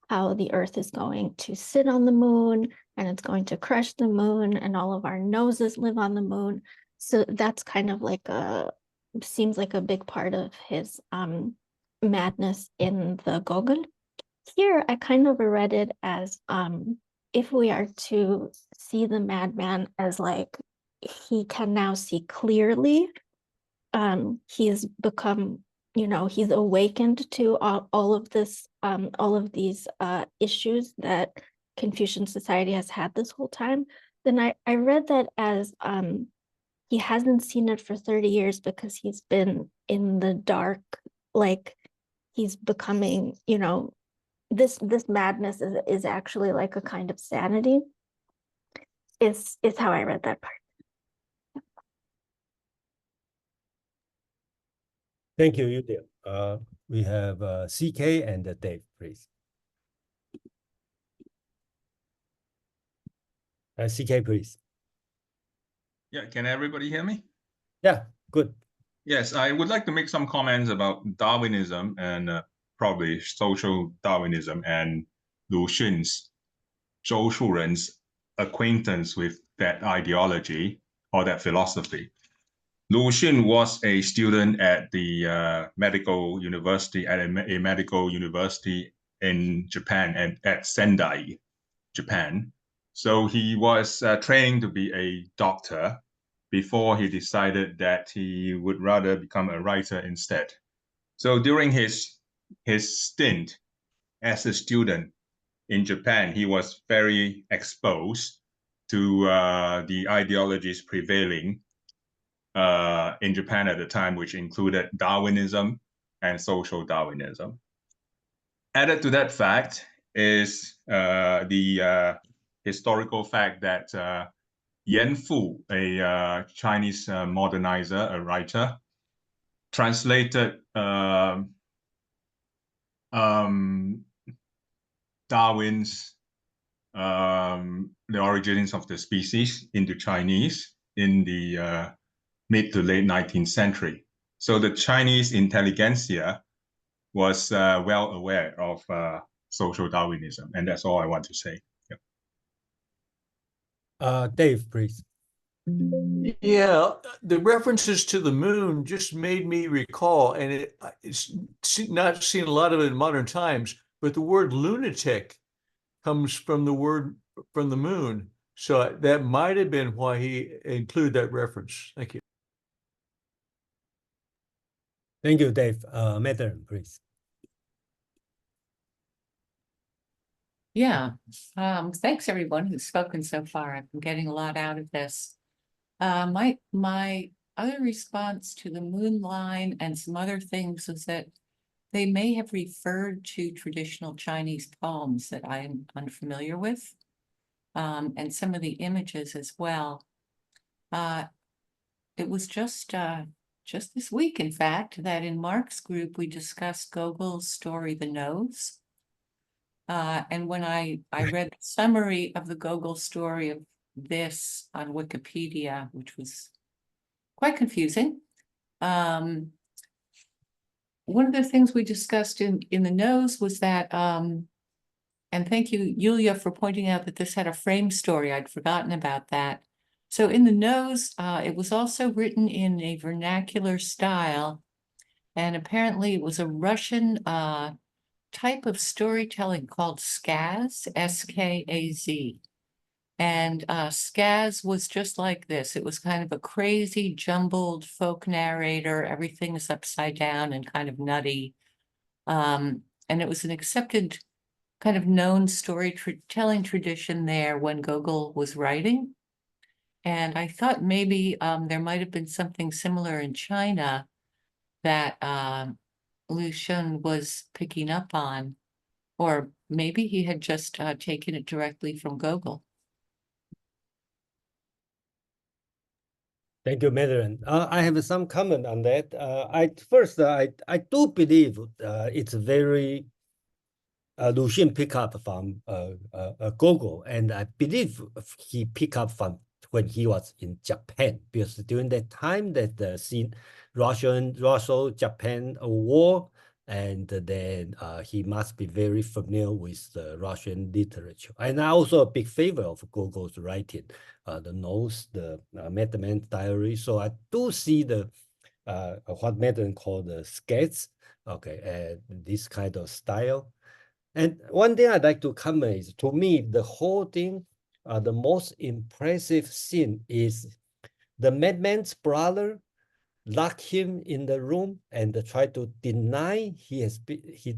how the earth is going to sit on the moon and it's going to crush the moon and all of our noses live on the moon. So that's kind of like seems like a big part of his madness in the Gogol. Here, I kind of read it as if we are to see the madman as like he can now see clearly, he's become, you know, he's awakened to all of this, all of these issues that Confucian society has had this whole time. Then I read that as he hasn't seen it for 30 years because he's been in the dark, like he's becoming, you know, this madness is actually like a kind of sanity, is how I read that part. Thank you, Yudil. We have CK and Dave, please. CK, please. Yeah, can everybody hear me? Yeah, good. Yes, I would like to make some comments about Darwinism and probably social Darwinism and Lu Xun's, Zhou Shuren's acquaintance with that ideology or that philosophy. Lu Xun was a student at the medical university, at a medical university in Japan, and at Sendai, Japan. So he was training to be a doctor before he decided that he would rather become a writer instead. So during his stint as a student in Japan, he was very exposed to the ideologies prevailing in Japan at the time, which included Darwinism and social Darwinism. Added to that fact is the historical fact that Yan Fu, a Chinese modernizer, a writer, translated Darwin's The Origins of the Species into Chinese in the mid to late 19th century. So the Chinese intelligentsia was well aware of social Darwinism, and that's all I want to say. Dave, please. Yeah, the references to the moon just made me recall, and it's not seen a lot of it in modern times, but the word lunatic comes from the word from the moon. So that might have been why he included that reference. Thank you. Thank you, Dave. Madman, please. Yeah, thanks everyone who's spoken so far. I've been getting a lot out of this. My other response to the moon line and some other things is that they may have referred to traditional Chinese poems that I'm unfamiliar with, and some of the images as well. It was just this week, in fact, that in Mark's group we discussed Gogol's story, The Nose. And when I read the summary of the Gogol story of this on Wikipedia, which was quite confusing. One of the things we discussed in The Nose was that, and thank you, Yulia, for pointing out that this had a frame story. I'd forgotten about that. So in The Nose, it was also written in a vernacular style, and apparently it was a Russian type of storytelling called skaz, S-K-A-Z. And skaz was just like this. It was kind of a crazy, jumbled folk narrator. Everything is upside down and kind of nutty. And it was an accepted kind of known storytelling tradition there when Gogol was writing. And I thought maybe there might have been something similar in China that Lu Xun was picking up on, or maybe he had just taken it directly from Gogol. Thank you, Madman. I have some comment on that. I do believe it's very Lu Xun pick up from Gogol, and I believe he picked up from when he was in Japan, because during that time that the Russo-Japan War, and then he must be very familiar with the Russian literature. And I'm also a big favor of Gogol's writing, the notes, the Madman diary. So I do see the what Madman called the sketch, okay, and this kind of style. And one thing I'd like to comment is, to me, the whole thing, the most impressive scene is the madman's brother lock him in the room and try to deny he has been, he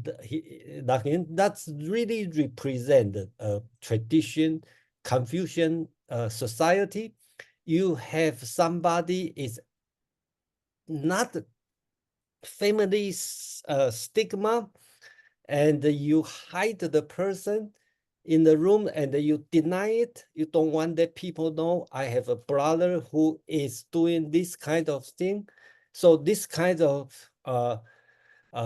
locked in. That's really represent a tradition, Confucian society. You have somebody is not family stigma, and you hide the person in the room and you deny it. You don't want that people know I have a brother who is doing this kind of thing. So this kind of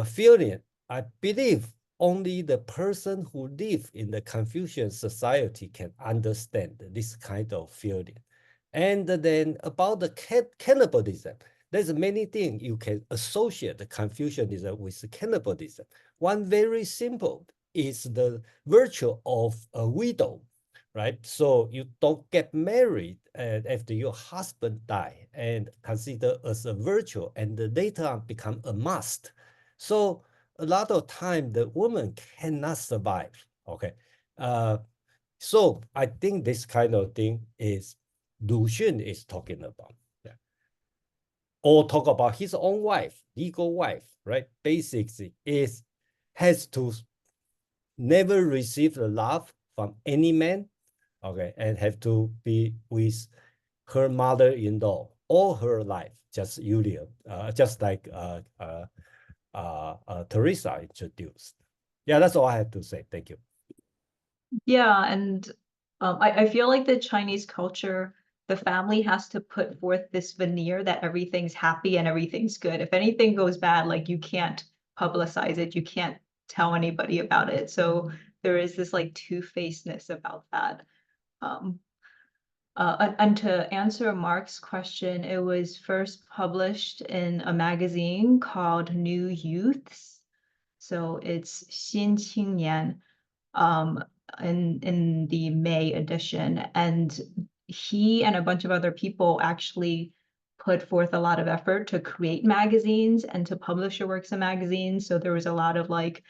feeling, I believe only the person who live in the Confucian society can understand this kind of feeling. And then about the cannibalism, there's many things you can associate the Confucianism with cannibalism. One very simple is the virtue of a widow, right? So you don't get married after your husband die and consider as a virtue, and later on become a must. So a lot of time the woman cannot survive, okay? So I think this kind of thing is Lu Xun is talking about. Yeah. Or talk about his own wife, legal wife, right? Basically has to never receive the love from any man, okay, and have to be with her mother-in-law all her life, just Julia, just like Teresa introduced. Yeah, that's all I have to say. Thank you. Yeah, and I feel like the Chinese culture, the family has to put forth this veneer that everything's happy and everything's good. If anything goes bad, like you can't publicize it, you can't tell anybody about it. So there is this like two-facedness about that. And to answer Mark's question, it was first published in a magazine called New Youths. So it's 新青年. In the May edition, and he and a bunch of other people actually put forth a lot of effort to create magazines and to publish your works in magazines. So there was a lot of like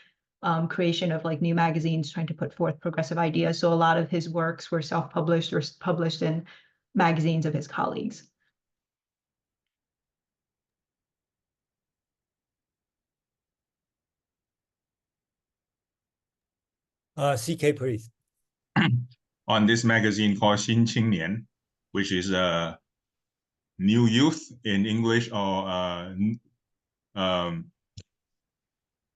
creation of like new magazines trying to put forth progressive ideas. So a lot of his works were self-published or published in magazines of his colleagues. CK, please. On this magazine called 新青年, which is New Youth in English, or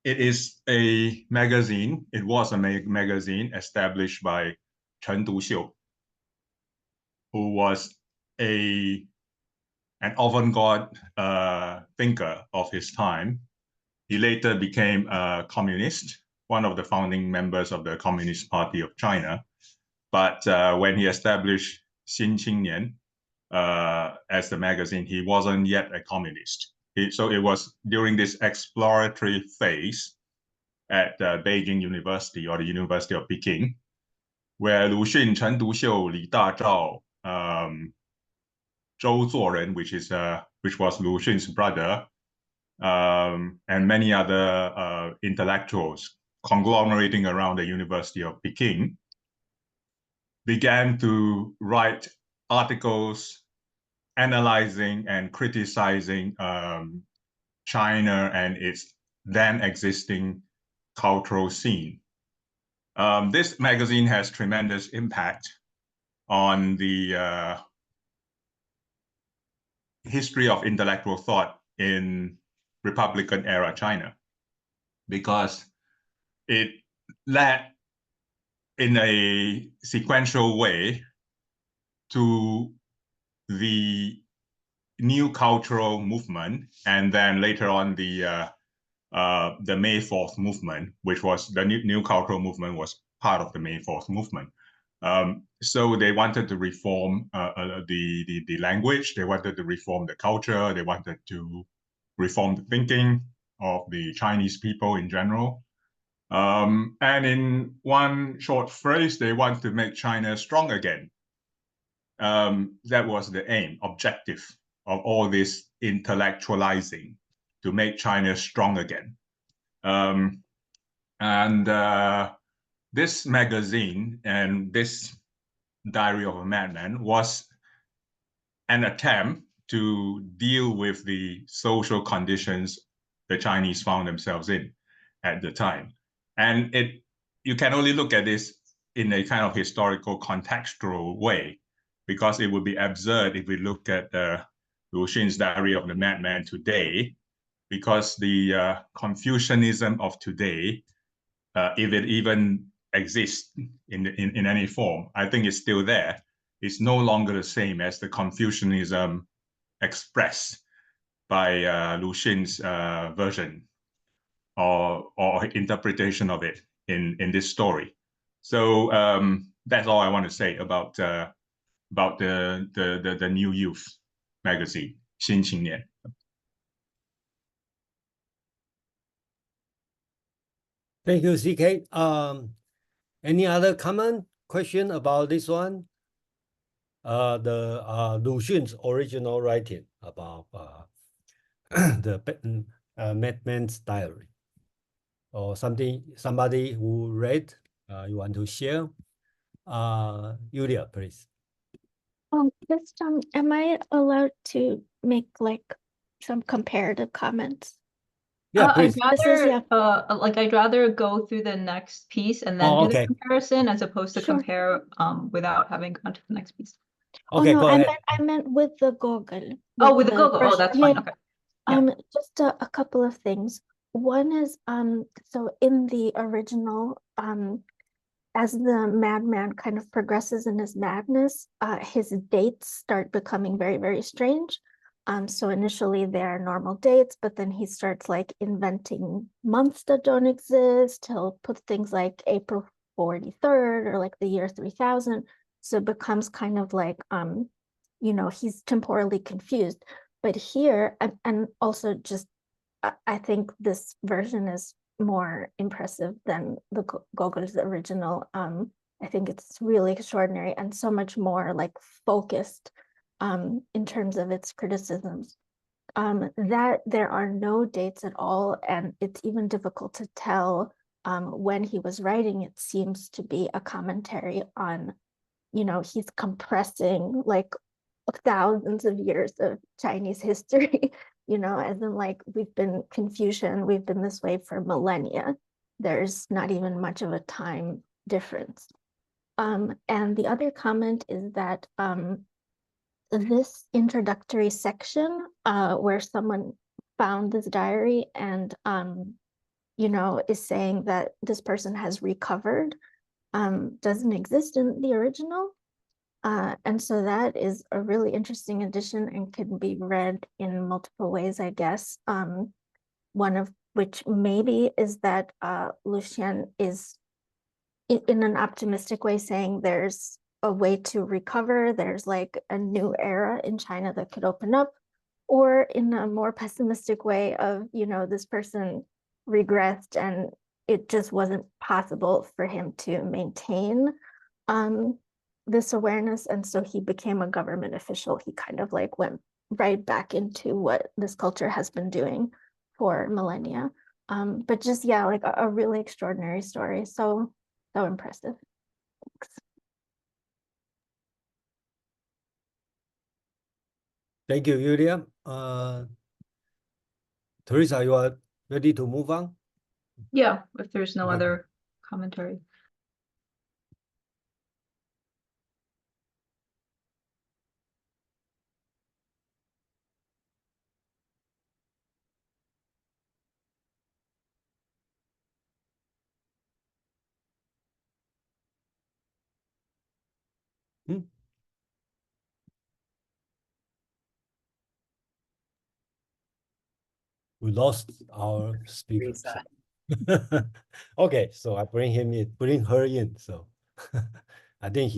it is a magazine. It was a magazine established by Chen Duxiu, who was an avant-garde thinker of his time. He later became a communist, one of the founding members of the Communist Party of China. But when he established 新青年 as the magazine, he wasn't yet a communist. So it was during this exploratory phase at Beijing University, or the University of Peking, where Lu Xun, Chen Duxiu, Li Dazhao, Zhou Zuoren, which was Lu Xun's brother, and many other intellectuals conglomerating around the University of Peking, began to write articles analyzing and criticizing China and its then existing cultural scene. This magazine has tremendous impact on the history of intellectual thought in Republican era China, because it led in a sequential way to the new cultural movement, and then later on the May 4th movement, which was the new cultural movement, was part of the May 4th movement. So they wanted to reform the language, they wanted to reform the culture, they wanted to reform the thinking of the Chinese people in general. And in one short phrase, they want to make China strong again. That was the aim, objective of all this intellectualizing, to make China strong again. This magazine and this Diary of a Madman was an attempt to deal with the social conditions the Chinese found themselves in at the time. And you can only look at this in a kind of historical contextual way, because it would be absurd if we look at Lu Xun's Diary of the Madman today, because the Confucianism of today, if it even exists in any form, I think it's still there. It's no longer the same as the Confucianism expressed by Lu Xun's version or interpretation of it in this story. So that's all I want to say about the New Youth magazine, 新青年. Thank you, CK. Any other comment, question about this one? The Lu Xun's original writing about the Madman's Diary, or somebody who read, you want to share? Yulia, please. Just am I allowed to make like some comparative comments? Yeah, please. I'd rather go through the next piece and then do the comparison, as opposed to compare without having gone to the next piece. Okay, no, go ahead. I meant with the Gogol. With the Gogol. Oh, that's fine. Okay. Yeah. Just a couple of things. One is so in the original, as the madman kind of progresses in his madness, his dates start becoming very, very strange. So initially they're normal dates, but then he starts like inventing months that don't exist. He'll put things like April 43rd or like the year 3000. So it becomes kind of like, he's temporally confused. But here, and also just, I think this version is more impressive than the Gogol's original. I think it's really extraordinary and so much more like focused in terms of its criticisms. That there are no dates at all, and it's even difficult to tell when he was writing. It seems to be a commentary on, he's compressing like thousands of years of Chinese history, as in like we've been Confucian, we've been this way for millennia. There's not even much of a time difference. And the other comment is that this introductory section where someone found this diary and is saying that this person has recovered doesn't exist in the original. And so that is a really interesting addition and can be read in multiple ways, I guess. One of which maybe is that Lu Xun is in an optimistic way saying there's a way to recover, there's like a new era in China that could open up, or in a more pessimistic way of, this person regressed and it just wasn't possible for him to maintain this awareness, and so he became a government official. He kind of like went right back into what this culture has been doing for millennia. But just, yeah, like a really extraordinary story. So impressive. Thanks. Thank you, Yulia. Teresa, you are ready to move on? Yeah, if there's no other commentary. We lost our speaker. Okay, so I bring her in. So I think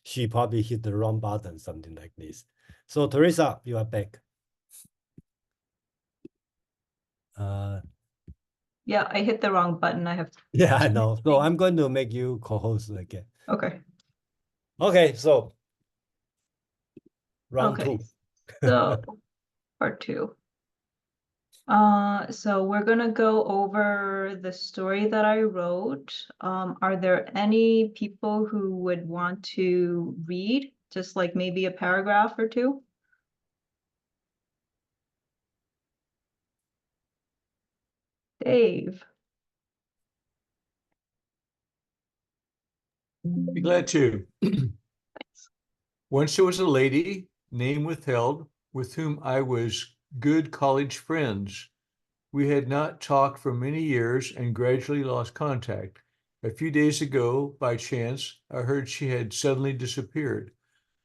she probably hit the wrong button, something like this. So Teresa, you are back. Yeah, I hit the wrong button. I have. Yeah, I know. So I'm going to make you co-host again. Okay. Okay, so round Okay. two. So part two. So we're gonna go over the story that I wrote. Are there any people who would want to read, just like maybe a paragraph or two? Dave. Be glad to. Once there was a lady, name withheld, with whom I was good college friends. We had not talked for many years and gradually lost contact. A few days ago, by chance, I heard she had suddenly disappeared.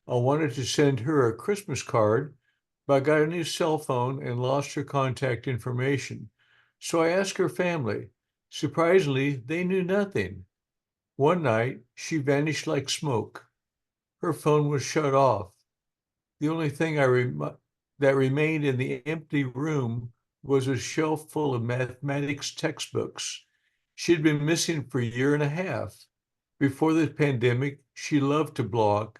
I wanted to send her a Christmas card, but I got a new cell phone and lost her contact information. So I asked her family. Surprisingly, they knew nothing. One night, she vanished like smoke. Her phone was shut off. The only thing that remained in the empty room was a shelf full of mathematics textbooks. She'd been missing for a year and a half. Before the pandemic, she loved to blog,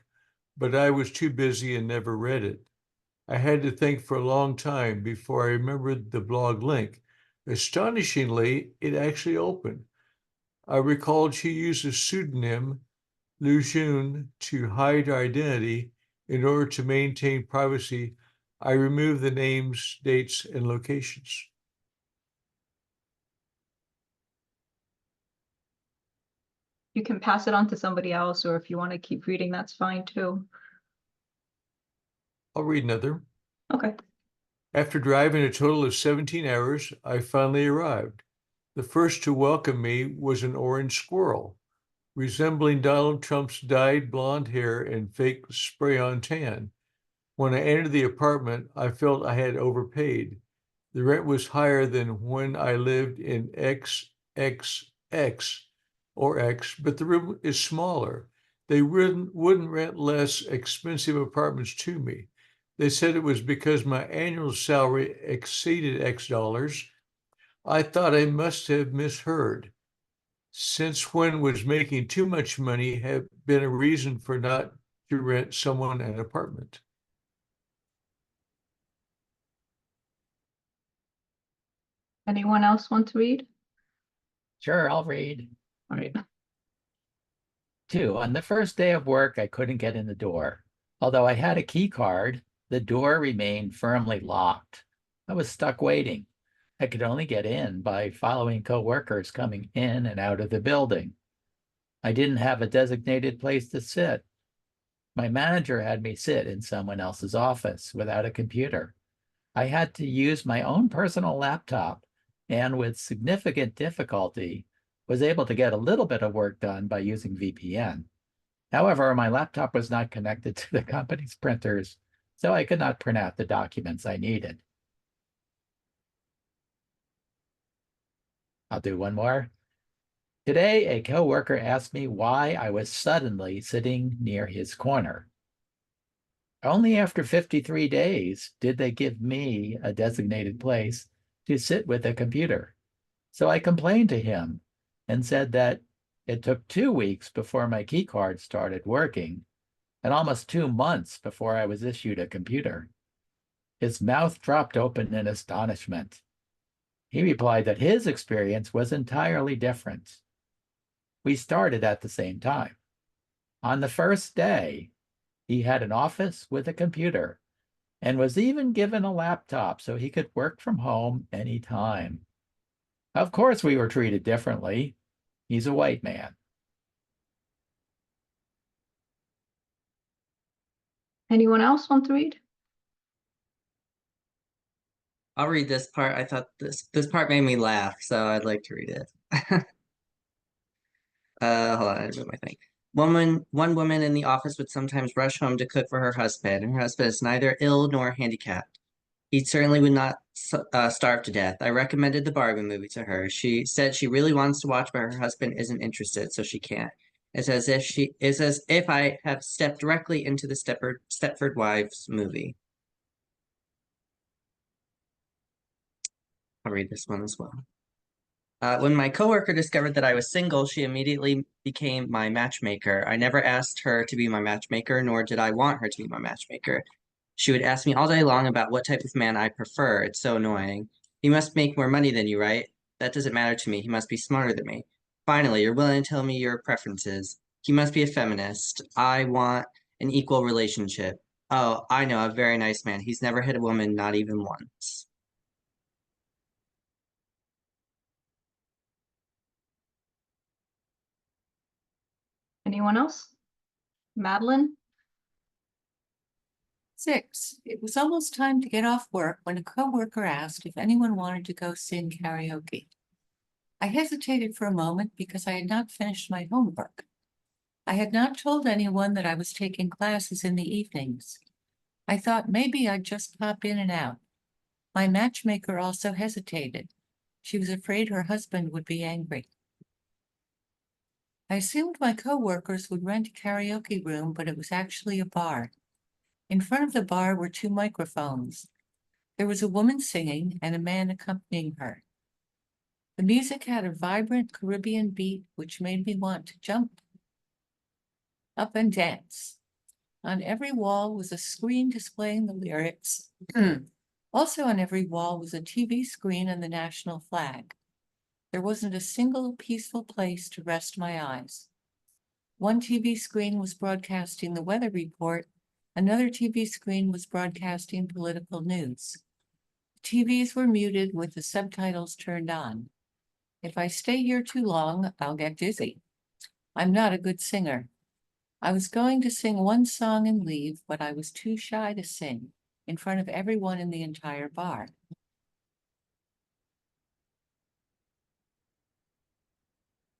but I was too busy and never read it. I had to think for a long time before I remembered the blog link. Astonishingly, it actually opened. I recalled she used a pseudonym, Lu Xun, to hide her identity. In order to maintain privacy, I removed the names, dates, and locations. You can pass it on to somebody else, or if you want to keep reading, that's fine too. I'll read another. Okay. After driving a total of 17 hours, I finally arrived. The first to welcome me was an orange squirrel, resembling Donald Trump's dyed blonde hair and fake spray-on tan. When I entered the apartment, I felt I had overpaid. The rent was higher than when I lived in XXX or X, but the room is smaller. They wouldn't rent less expensive apartments to me. They said it was because my annual salary exceeded X dollars. I thought I must have misheard. Since when was making too much money have been a reason for not to rent someone an apartment? Anyone else want to read? Sure, I'll read. All right. 2. On the first day of work, I couldn't get in the door. Although I had a key card, the door remained firmly locked. I was stuck waiting. I could only get in by following coworkers coming in and out of the building. I didn't have a designated place to sit. My manager had me sit in someone else's office without a computer. I had to use my own personal laptop, and with significant difficulty, was able to get a little bit of work done by using VPN. However, my laptop was not connected to the company's printers, so I could not print out the documents I needed. I'll do one more. Today, a coworker asked me why I was suddenly sitting near his corner. Only after 53 days did they give me a designated place to sit with a computer. So I complained to him and said that it took 2 weeks before my key card started working and almost 2 months before I was issued a computer. His mouth dropped open in astonishment. He replied that his experience was entirely different. We started at the same time. On the first day, he had an office with a computer and was even given a laptop so he could work from home anytime. Of course, we were treated differently. He's a white man. Anyone else want to read? I'll read this part. I thought this part made me laugh, so I'd like to read it. Hold on, I didn't my thing. One woman in the office would sometimes rush home to cook for her husband, and her husband is neither ill nor handicapped. He certainly would not starve to death. I recommended the Barbie movie to her. She said she really wants to watch, but her husband isn't interested, so she can't. It's as if I have stepped directly into the Stepford Wives movie. I'll read this one as well. When my coworker discovered that I was single, she immediately became my matchmaker. I never asked her to be my matchmaker, nor did I want her to be my matchmaker. She would ask me all day long about what type of man I prefer. It's so annoying. He must make more money than you, right? That doesn't matter to me. He must be smarter than me. Finally, you're willing to tell me your preferences. He must be a feminist. I want an equal relationship. Oh, I know, a very nice man. He's never hit a woman, not even once. Anyone else? Madeline? 6. It was almost time to get off work when a coworker asked if anyone wanted to go sing karaoke. I hesitated for a moment because I had not finished my homework. I had not told anyone that I was taking classes in the evenings. I thought maybe I'd just pop in and out. My matchmaker also hesitated. She was afraid her husband would be angry. I assumed my coworkers would rent a karaoke room, but it was actually a bar. In front of the bar were 2 microphones. There was a woman singing and a man accompanying her. The music had a vibrant Caribbean beat, which made me want to jump up and dance. On every wall was a screen displaying the lyrics. Also on every wall was a TV screen and the national flag. There wasn't a single peaceful place to rest my eyes. One TV screen was broadcasting the weather report. Another TV screen was broadcasting political news. TVs were muted with the subtitles turned on. If I stay here too long, I'll get dizzy. I'm not a good singer. I was going to sing one song and leave, but I was too shy to sing in front of everyone in the entire bar.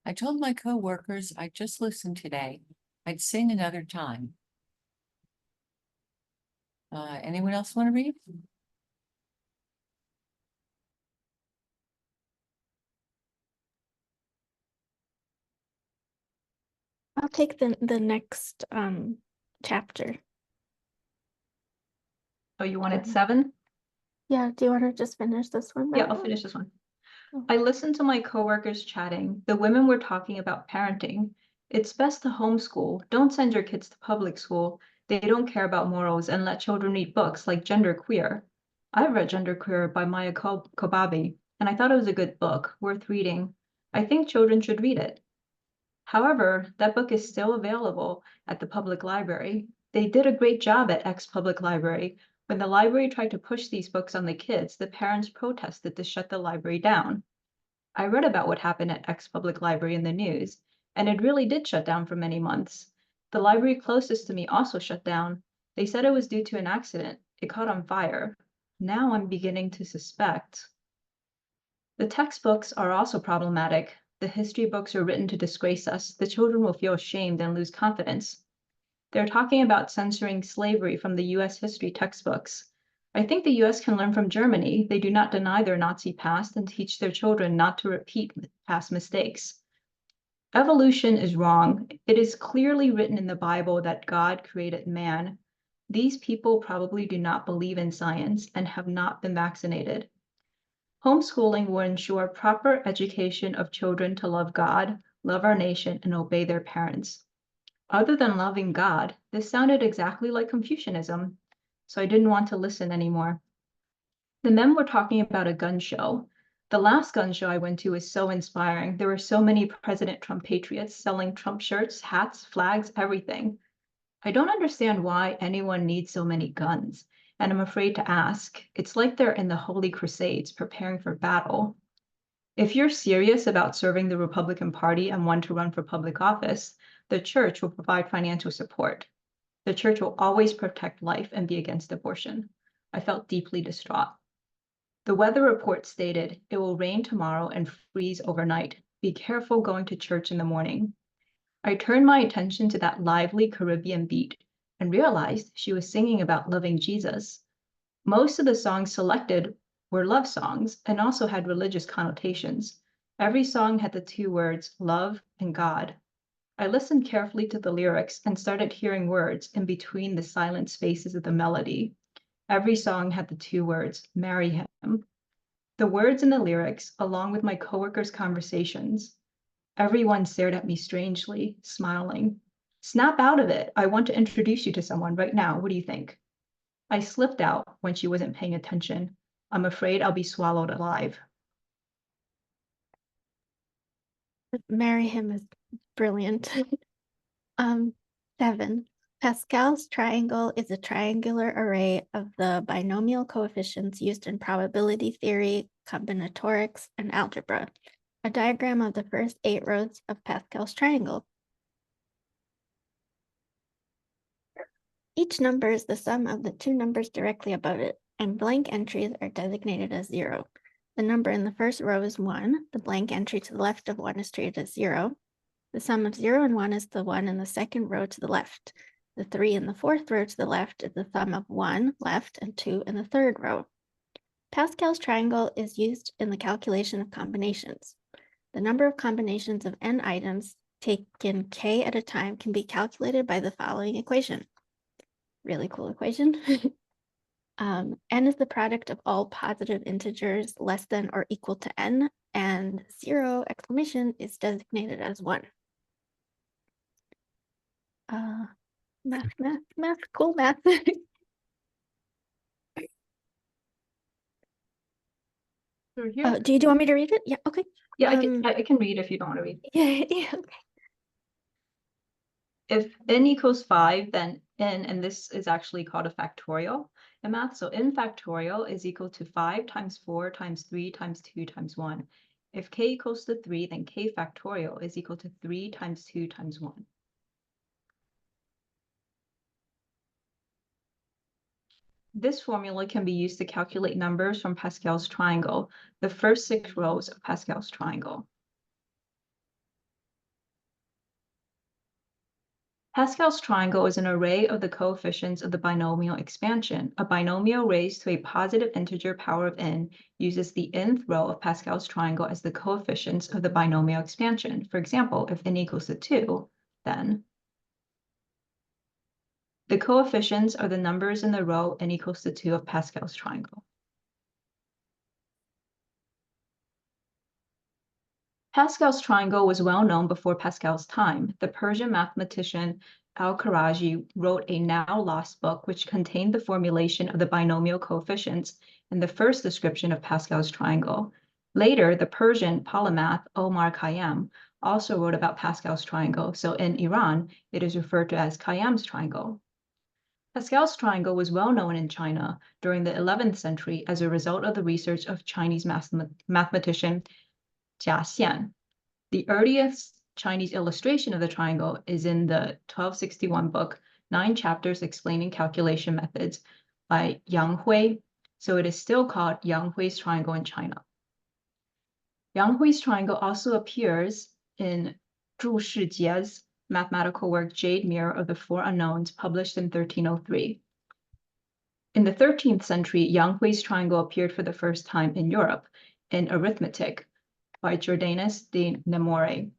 I told my coworkers I'd just listen today. I'd sing another time. Anyone else want to read? I'll take the next chapter. Oh, you wanted 7? Yeah, do you want to just finish this one? Yeah, now? I'll finish this one. Oh. I listened to my coworkers chatting. The women were talking about parenting. It's best to homeschool. Don't send your kids to public school. They don't care about morals and let children read books like Genderqueer. I've read Genderqueer by Maya Kobabe, and I thought it was a good book, worth reading. I think children should read it. However, that book is still available at the public library. They did a great job at X Public Library. When the library tried to push these books on the kids, the parents protested to shut the library down. I read about what happened at X Public Library in the news, and it really did shut down for many months. The library closest to me also shut down. They said it was due to an accident. It caught on fire. Now I'm beginning to suspect. The textbooks are also problematic. The history books are written to disgrace us. The children will feel ashamed and lose confidence. They're talking about censoring slavery from the US history textbooks. I think the US can learn from Germany. They do not deny their Nazi past and teach their children not to repeat past mistakes. Evolution is wrong. It is clearly written in the Bible that God created man. These people probably do not believe in science and have not been vaccinated. Homeschooling will ensure proper education of children to love God, love our nation, and obey their parents. Other than loving God, this sounded exactly like Confucianism, so I didn't want to listen anymore. The men were talking about a gun show. The last gun show I went to was so inspiring. There were so many President Trump patriots selling Trump shirts, hats, flags, everything. I don't understand why anyone needs so many guns, and I'm afraid to ask. It's like they're in the Holy Crusades preparing for battle. If you're serious about serving the Republican Party and want to run for public office, the church will provide financial support. The church will always protect life and be against abortion. I felt deeply distraught. The weather report stated it will rain tomorrow and freeze overnight. Be careful going to church in the morning. I turned my attention to that lively Caribbean beat and realized she was singing about loving Jesus. Most of the songs selected were love songs and also had religious connotations. Every song had the 2 words, love and God. I listened carefully to the lyrics and started hearing words in between the silent spaces of the melody. Every song had the 2 words, marry him. The words in the lyrics, along with my coworkers' conversations. Everyone stared at me strangely, smiling. Snap out of it. I want to introduce you to someone right now. What do you think? I slipped out when she wasn't paying attention. I'm afraid I'll be swallowed alive. Marry him is brilliant. 7. Pascal's triangle is a triangular array of the binomial coefficients used in probability theory, combinatorics, and algebra. A diagram of the first 8 rows of Pascal's triangle. Each number is the sum of the 2 numbers directly above it, and blank entries are designated as 0. The number in the first row is 1. The blank entry to the left of 1 is treated as 0. The sum of 0 and 1 is the 1 in the second row to the left. The 3 in the fourth row to the left is the sum of 1 left and 2 in the third row. Pascal's triangle is used in the calculation of combinations. The number of combinations of n items taken k at a time can be calculated by the following equation. Really cool equation. N is the product of all positive integers less than or equal to n, and 0 exclamation is designated as 1. Math, cool math. So here's, do you want me to read it? Yeah, okay. yeah, I can read if you don't want to read. Yeah, okay. If n equals 5, then n, and this is actually called a factorial in math. So n factorial is equal to 5 times 4 times 3 times 2 times 1. If k equals to 3, then k factorial is equal to 3 times 2 times 1. This formula can be used to calculate numbers from Pascal's triangle, the first 6 rows of Pascal's triangle. Pascal's triangle is an array of the coefficients of the binomial expansion. A binomial raised to a positive integer power of n uses the nth row of Pascal's triangle as the coefficients of the binomial expansion. For example, if n equals to 2, then the coefficients are the numbers in the row n equals to 2 of Pascal's triangle. Pascal's triangle was well known before Pascal's time. The Persian mathematician Al-Kharajhi wrote a now lost book which contained the formulation of the binomial coefficients and the first description of Pascal's triangle. Later, the Persian polymath Omar Khayyam also wrote about Pascal's triangle, so in Iran, it is referred to as Khayyam's triangle. Pascal's triangle was well known in China during the 11th century as a result of the research of Chinese mathematician Jia Xian. The earliest Chinese illustration of the triangle is in the 1261 book, 9 chapters explaining calculation methods by Yang Hui, so it is still called Yang Hui's triangle in China. Yang Hui's triangle also appears in Zhu Shijie's mathematical work Jade Mirror of the Four Unknowns, published in 1303. In the 13th century, Yang Hui's triangle appeared for the first time in Europe in Arithmetic by Jordanus de Nemore.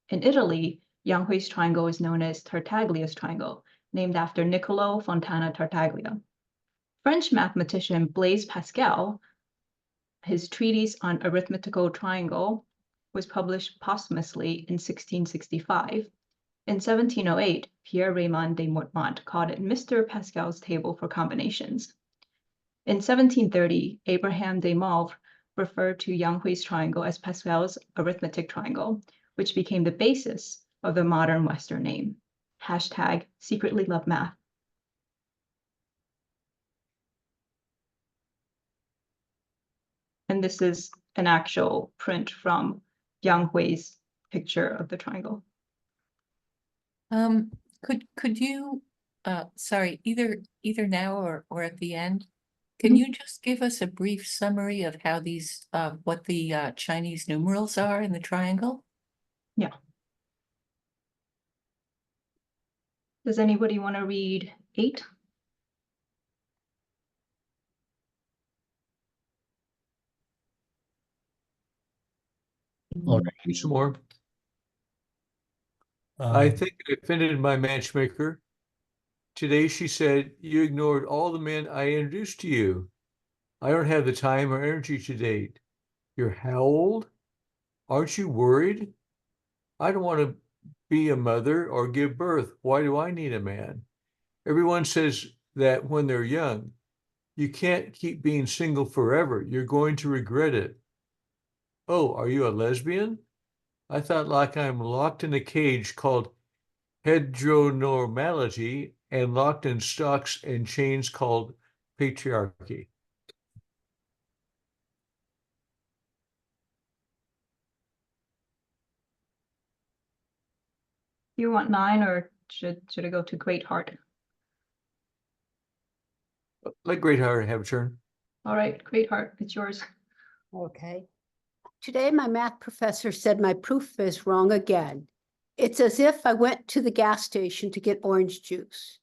In Italy, Yang Hui's triangle is known as Tartaglia's triangle, named after Niccolò Fontana Tartaglia. French mathematician Blaise Pascal, his treatise on arithmetical triangle, was published posthumously in 1665. In 1708, Pierre Raymond de Mortemont called it Mr. Pascal's table for combinations. In 1730, Abraham de Moivre referred to Yang Hui's triangle as Pascal's arithmetic triangle, which became the basis of the modern Western name. Hashtag secretly love math. And this is an actual print from Yang Hui's picture of the triangle. Could you, sorry, either now or at the end, can you just give us a brief summary of how these, what the Chinese numerals are in the triangle? Yeah. Does anybody want to read 8? All right. Some more. I think I offended my matchmaker. Today she said, you ignored all the men I introduced to you. I don't have the time or energy to date. You're how old? Aren't you worried? I don't want to be a mother or give birth. Why do I need a man? Everyone says that when they're young. You can't keep being single forever. You're going to regret it. Oh, are you a lesbian? I thought like I'm locked in a cage called heteronormality and locked in stocks and chains called patriarchy. You want 9 or should I go to Great Heart? Let Great Heart have a turn. All right, Great Heart, it's yours. Okay. Today, my math professor said my proof is wrong again. It's as if I went to the gas station to get orange juice.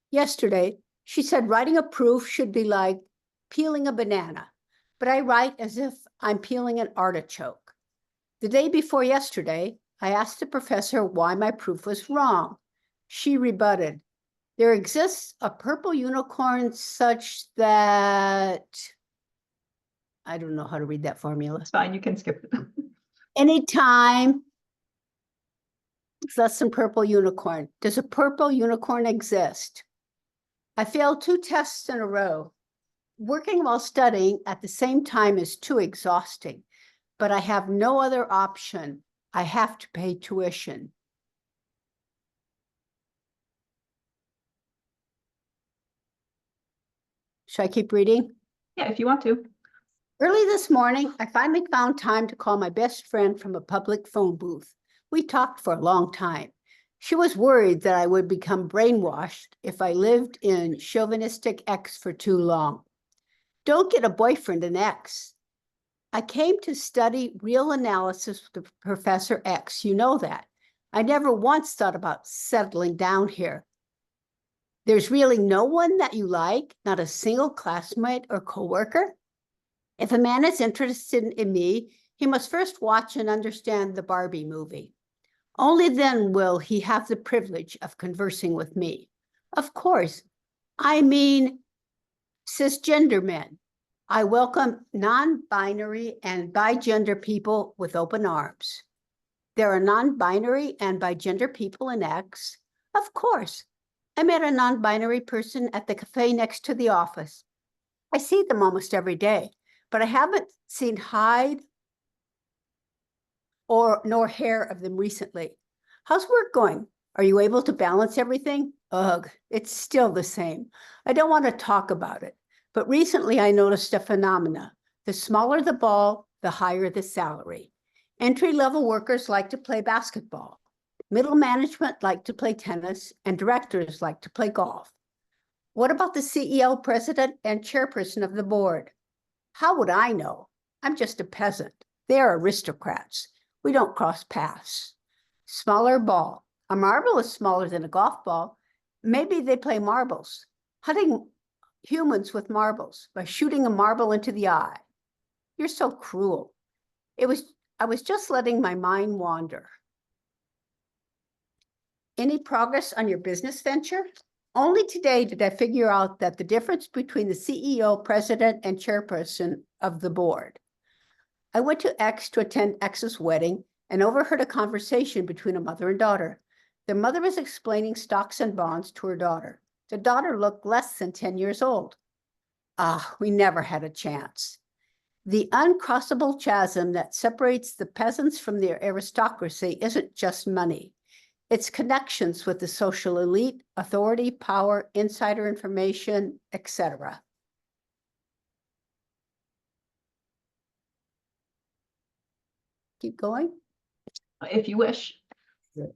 Yesterday, she said writing a proof should be like peeling a banana, but I write as if I'm peeling an artichoke. The day before yesterday, I asked the professor why my proof was wrong. She rebutted, there exists a purple unicorn such that, I don't know how to read that formula. It's fine, you can skip it. Anytime it's less than purple unicorn. Does a purple unicorn exist? I failed 2 tests in a row. Working while studying at the same time is too exhausting, but I have no other option. I have to pay tuition. Should I keep reading? Yeah, if you want to. Early this morning, I finally found time to call my best friend from a public phone booth. We talked for a long time. She was worried that I would become brainwashed if I lived in chauvinistic X for too long. Don't get a boyfriend in X. I came to study real analysis with Professor X. You know that. I never once thought about settling down here. There's really no one that you like, not a single classmate or coworker? If a man is interested in me, he must first watch and understand the Barbie movie. Only then will he have the privilege of conversing with me. Of course, I mean cisgender men. I welcome non-binary and bigender people with open arms. There are non-binary and bigender people in X. Of course, I met a non-binary person at the cafe next to the office. I see them almost every day, but I haven't seen hide nor hair of them recently. How's work going? Are you able to balance everything? Ugh, it's still the same. I don't want to talk about it, but recently I noticed a phenomena. The smaller the ball, the higher the salary. Entry-level workers like to play basketball. Middle management like to play tennis, and directors like to play golf. What about the CEO, president, and chairperson of the board? How would I know? I'm just a peasant. They're aristocrats. We don't cross paths. Smaller ball. A marble is smaller than a golf ball. Maybe they play marbles, hunting humans with marbles by shooting a marble into the eye. You're so cruel. I was just letting my mind wander. Any progress on your business venture? Only today did I figure out that the difference between the CEO, president, and chairperson of the board. I went to X to attend X's wedding and overheard a conversation between a mother and daughter. The mother was explaining stocks and bonds to her daughter. The daughter looked less than 10 years old. Ah, we never had a chance. The uncrossable chasm that separates the peasants from the aristocracy isn't just money. It's connections with the social elite, authority, power, insider information, etc. Keep going. If you wish.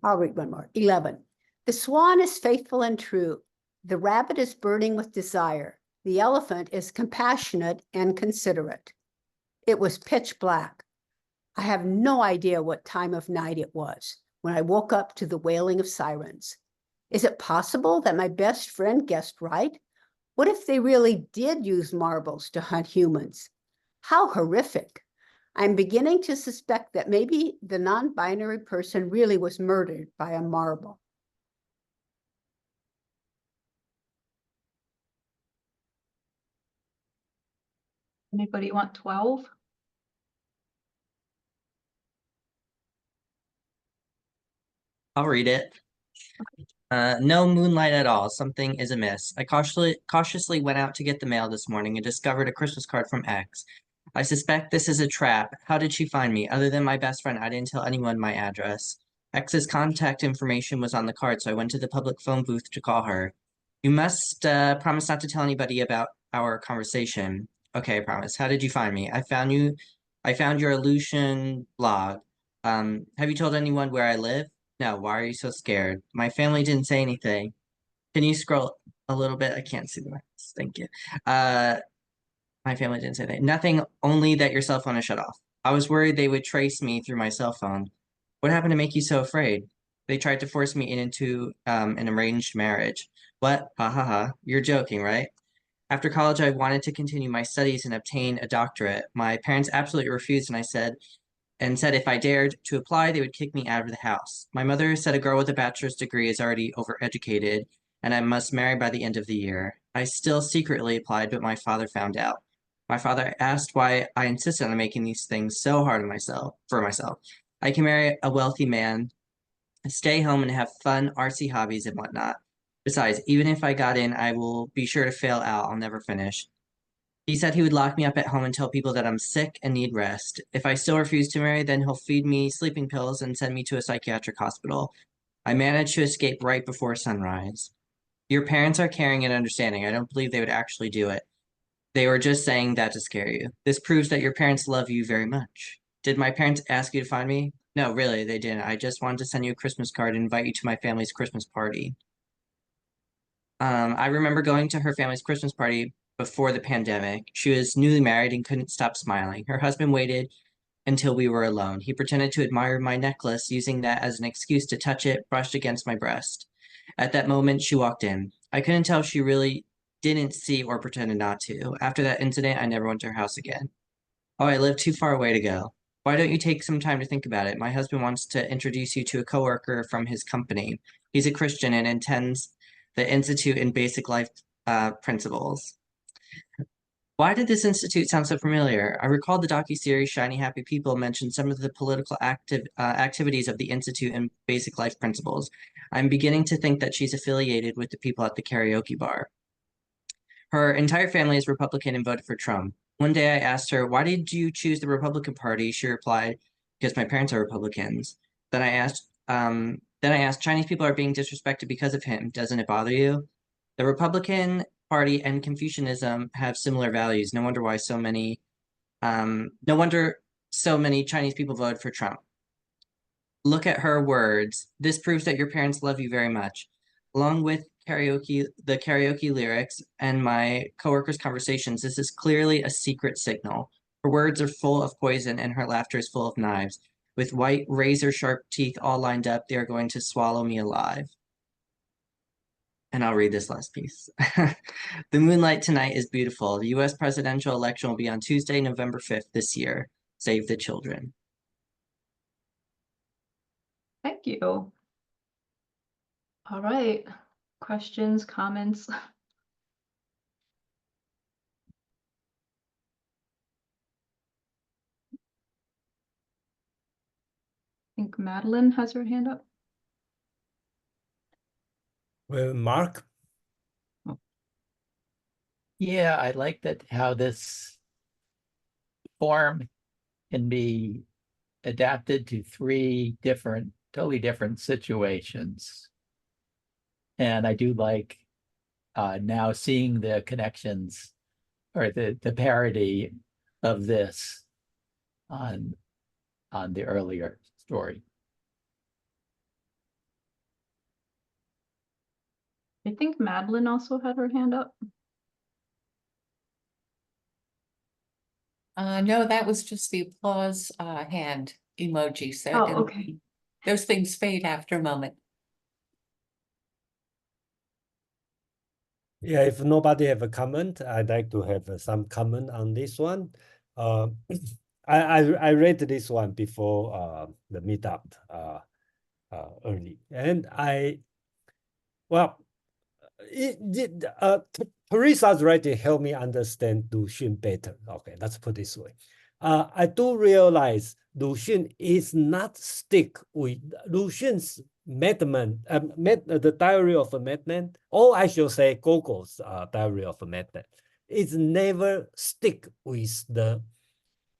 I'll read one more. 11. The swan is faithful and true. The rabbit is burning with desire. The elephant is compassionate and considerate. It was pitch black. I have no idea what time of night it was when I woke up to the wailing of sirens. Is it possible that my best friend guessed right? What if they really did use marbles to hunt humans? How horrific. I'm beginning to suspect that maybe the non-binary person really was murdered by a marble. Anybody want 12? I'll read it. No moonlight at all. Something is amiss. I cautiously went out to get the mail this morning and discovered a Christmas card from X. I suspect this is a trap. How did she find me? Other than my best friend, I didn't tell anyone my address. X's contact information was on the card, so I went to the public phone booth to call her. You must promise not to tell anybody about our conversation. Okay, I promise. How did you find me? I found your Lu Xun blog. Have you told anyone where I live? No, why are you so scared? My family didn't say anything. Can you scroll a little bit? I can't see the rest. Thank you. My family didn't say that. Nothing, only that your cell phone is shut off. I was worried they would trace me through my cell phone. What happened to make you so afraid? They tried to force me into an arranged marriage. What? Ha ha ha. You're joking, right? After college, I wanted to continue my studies and obtain a doctorate. My parents absolutely refused, and said if I dared to apply, they would kick me out of the house. My mother said a girl with a bachelor's degree is already overeducated, and I must marry by the end of the year. I still secretly applied, but my father found out. My father asked why I insisted on making these things so hard on for myself. I can marry a wealthy man, stay home, and have fun, artsy hobbies and whatnot. Besides, even if I got in, I will be sure to fail out. I'll never finish. He said he would lock me up at home and tell people that I'm sick and need rest. If I still refuse to marry, then he'll feed me sleeping pills and send me to a psychiatric hospital. I managed to escape right before sunrise. Your parents are caring and understanding. I don't believe they would actually do it. They were just saying that to scare you. This proves that your parents love you very much. Did my parents ask you to find me? No, really, they didn't. I just wanted to send you a Christmas card and invite you to my family's Christmas party. I remember going to her family's Christmas party before the pandemic. She was newly married and couldn't stop smiling. Her husband waited until we were alone. He pretended to admire my necklace, using that as an excuse to touch it brushed against my breast. At that moment, she walked in. I couldn't tell if she really didn't see or pretended not to. After that incident, I never went to her house again. Oh, I live too far away to go. Why don't you take some time to think about it? My husband wants to introduce you to a coworker from his company. He's a Christian and attends the Institute in Basic Life Principles. Why did this institute sound so familiar? I recalled the docuseries Shiny Happy People mentioned some of the political activities of the Institute in Basic Life Principles. I'm beginning to think that she's affiliated with the people at the karaoke bar. Her entire family is Republican and voted for Trump. One day I asked her, why did you choose the Republican Party? She replied, because my parents are Republicans. Then I asked, Chinese people are being disrespected because of him. Doesn't it bother you? The Republican Party and Confucianism have similar values. No wonder so many Chinese people voted for Trump. Look at her words. This proves that your parents love you very much. Along with the karaoke lyrics and my coworkers' conversations, this is clearly a secret signal. Her words are full of poison and her laughter is full of knives. With white razor-sharp teeth all lined up, they are going to swallow me alive. And I'll read this last piece. The moonlight tonight is beautiful. The U.S. presidential election will be on Tuesday, November 5th this year. Save the children. Thank you. All right. Questions, comments? I think Madeline has her hand up. Well, Mark? Yeah, I like that how this form can be adapted to three totally different situations. And I do like now seeing the connections or the parody of this on the earlier story. I think Madeline also had her hand up. No, that was just the applause hand emoji set. Oh, and okay. Those things fade after a moment. Yeah, if nobody have a comment, I'd like to have some comment on this one. I read this one before the meetup early, and Teresa's writing helped me understand Lu Xun better. Okay, let's put it this way. I do realize Lu Xun is not stick with Lu Xun's Madman, the Diary of a Madman, or I should say Gogol's Diary of a Madman, is never stick with the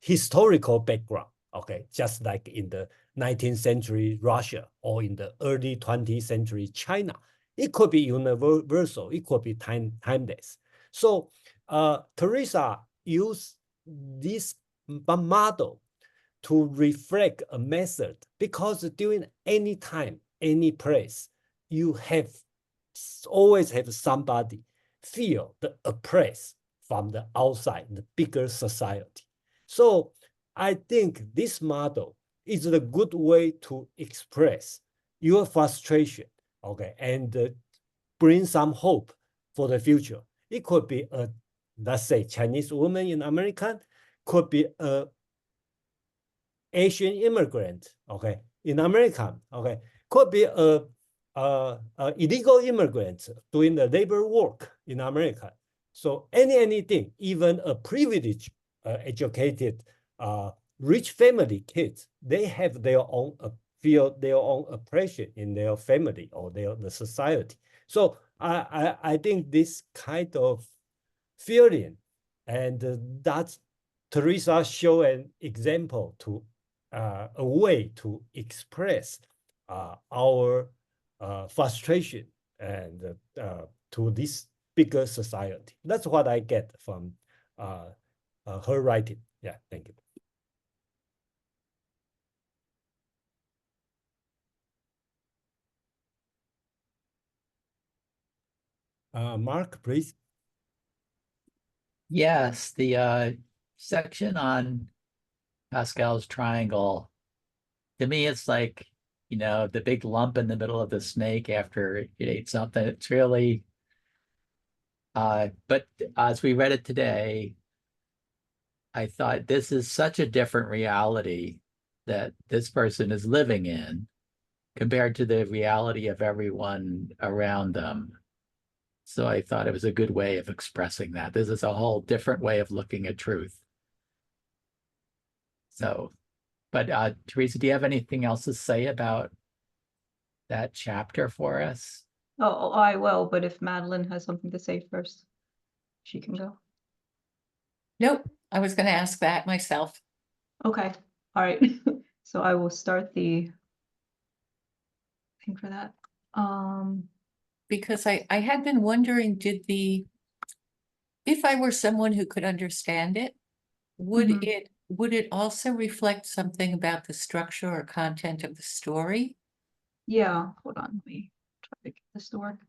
historical background. Okay, just like in the 19th century Russia or in the early 20th century China, it could be universal. It could be timeless. So Teressa used this model to reflect a method, because during any time, any place, you always have somebody feel the oppressed from the outside, the bigger society. So I think this model is a good way to express your frustration, okay, and bring some hope for the future. It could be a, let's say, Chinese woman in America, could be a Asian immigrant, okay, in America, okay, could be a illegal immigrant doing the labor work in America. So anything, even a privileged, educated, rich family kids, they have their own feel their own oppression in their family or the society. So I think this kind of feeling, and that's Teressa show an example to a way to express our frustration and to this bigger society. That's what I get from her writing. Yeah, thank you. Mark, please. Yes, the section on Pascal's triangle, to me, it's like, you know, the big lump in the middle of the snake after it ate something. It's really, but as we read it today, I thought this is such a different reality that this person is living in compared to the reality of everyone around them. So I thought it was a good way of expressing that. This is a whole different way of looking at truth. So, but Teressa, do you have anything else to say about that chapter for us? Oh, I will, but if Madeline has something to say first, she can go. Nope, I was going to ask that myself. Okay, all right. So I will start the thing for that. Because I had been wondering, if I were someone who could understand it, would it also reflect something about the structure or content of the story? Yeah, hold on, let me try to get this to work.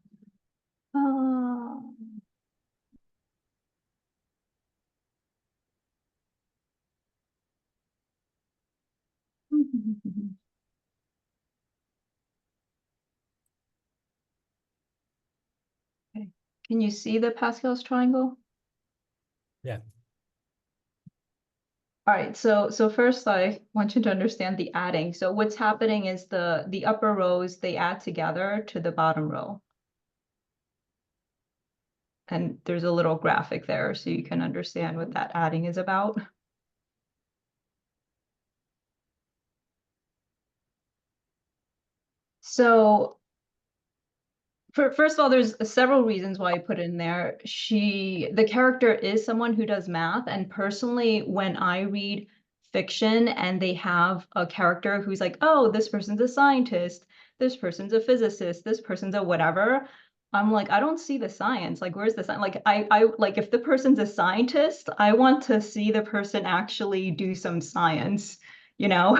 Okay. Can you see the Pascal's triangle? Yeah. All right, so first I want you to understand the adding. So what's happening is the upper rows, they add together to the bottom row. And there's a little graphic there so you can understand what that adding is about. So first of all, there's several reasons why I put in there. The character is someone who does math, and personally, when I read fiction and they have a character who's like, oh, this person's a scientist, this person's a physicist, this person's a whatever, I'm like, I don't see the science. Like, where's the science? Like, I like, if the person's a scientist, I want to see the person actually do some science, you know?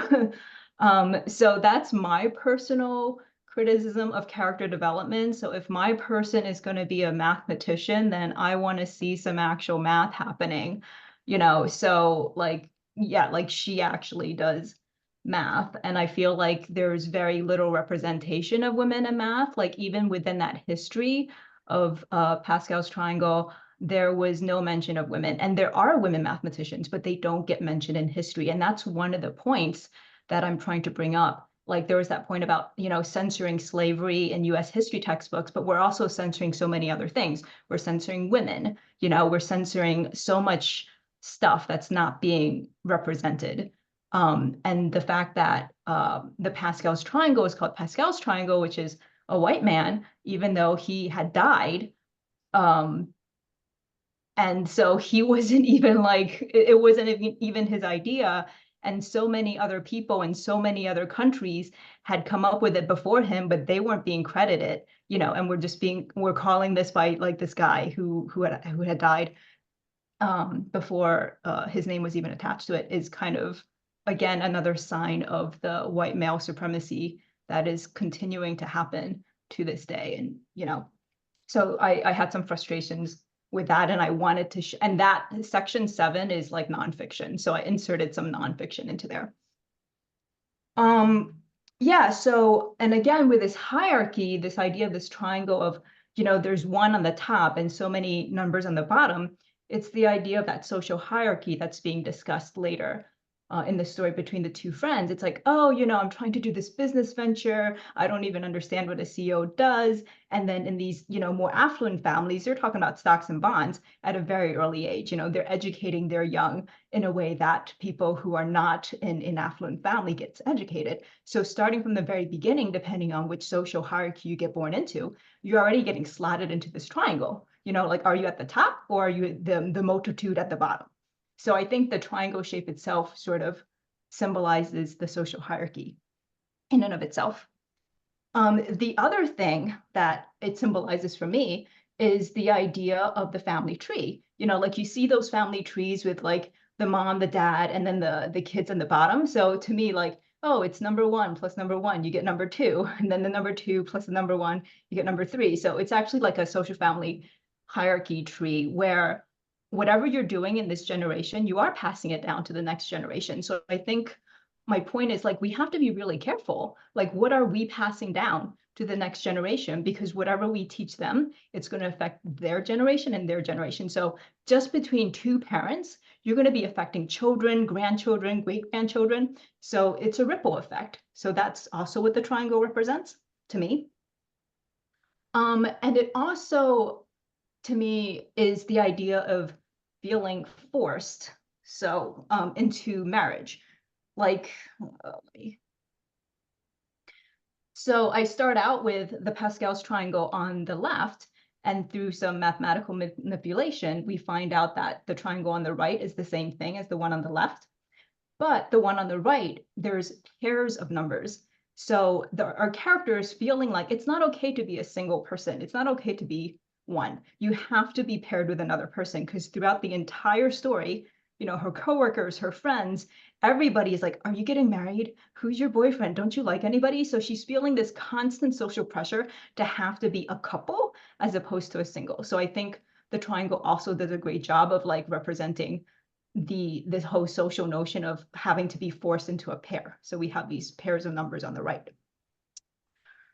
So that's my personal criticism of character development. So if my person is going to be a mathematician, then I want to see some actual math happening, you know? So like, yeah, like she actually does math. And I feel like there's very little representation of women in math. Like even within that history of Pascal's triangle, there was no mention of women. And there are women mathematicians, but they don't get mentioned in history. And that's one of the points that I'm trying to bring up. Like there was that point about, you know, censoring slavery in US history textbooks, but we're also censoring so many other things. We're censoring women, you know, we're censoring so much stuff that's not being represented. And the fact that the Pascal's triangle is called Pascal's triangle, which is a white man, even though he had died. And so he wasn't even like, it wasn't even his idea. And so many other people in so many other countries had come up with it before him, but they weren't being credited, you know, and we're calling this by like this guy who had died before his name was even attached to it, is kind of, again, another sign of the white male supremacy that is continuing to happen to this day. And, you know, so I had some frustrations with that, and I wanted to, and that section 7 is like nonfiction. So I inserted some nonfiction into there. Yeah, so, and again, with this hierarchy, this idea of this triangle of, you know, there's 1 on the top and so many numbers on the bottom, it's the idea of that social hierarchy that's being discussed later in the story between the 2 friends. It's like, oh, you know, I'm trying to do this business venture. I don't even understand what a CEO does. And then in these, you know, more affluent families, they're talking about stocks and bonds at a very early age. You know, they're educating their young in a way that people who are not in affluent family gets educated. So starting from the very beginning, depending on which social hierarchy you get born into, you're already getting slotted into this triangle. You know, like, are you at the top or are you the multitude at the bottom? So I think the triangle shape itself sort of symbolizes the social hierarchy in and of itself. The other thing that it symbolizes for me is the idea of the family tree. You know, like you see those family trees with like the mom, the dad, and then the kids on the bottom. So to me, like, oh, it's number 1 plus number 1, you get number 2, and then the number 2 plus the number 1, you get number 3. So it's actually like a social family hierarchy tree where whatever you're doing in this generation, you are passing it down to the next generation. So I think my point is, like, we have to be really careful. Like, what are we passing down to the next generation? Because whatever we teach them, it's going to affect their generation and their generation. So just between 2 parents, you're going to be affecting children, grandchildren, great-grandchildren. So it's a ripple effect. So that's also what the triangle represents to me. And it also, to me, is the idea of feeling forced into marriage. Like, so I start out with the Pascal's triangle on the left, and through some mathematical manipulation, we find out that the triangle on the right is the same thing as the one on the left. But the one on the right, there's pairs of numbers. So our characters feeling like it's not okay to be a single person. It's not okay to be 1. You have to be paired with another person, because throughout the entire story, you know, her coworkers, her friends, everybody is like, are you getting married? Who's your boyfriend? Don't you like anybody? So she's feeling this constant social pressure to have to be a couple as opposed to a single. So I think the triangle also does a great job of like representing this whole social notion of having to be forced into a pair. So we have these pairs of numbers on the right.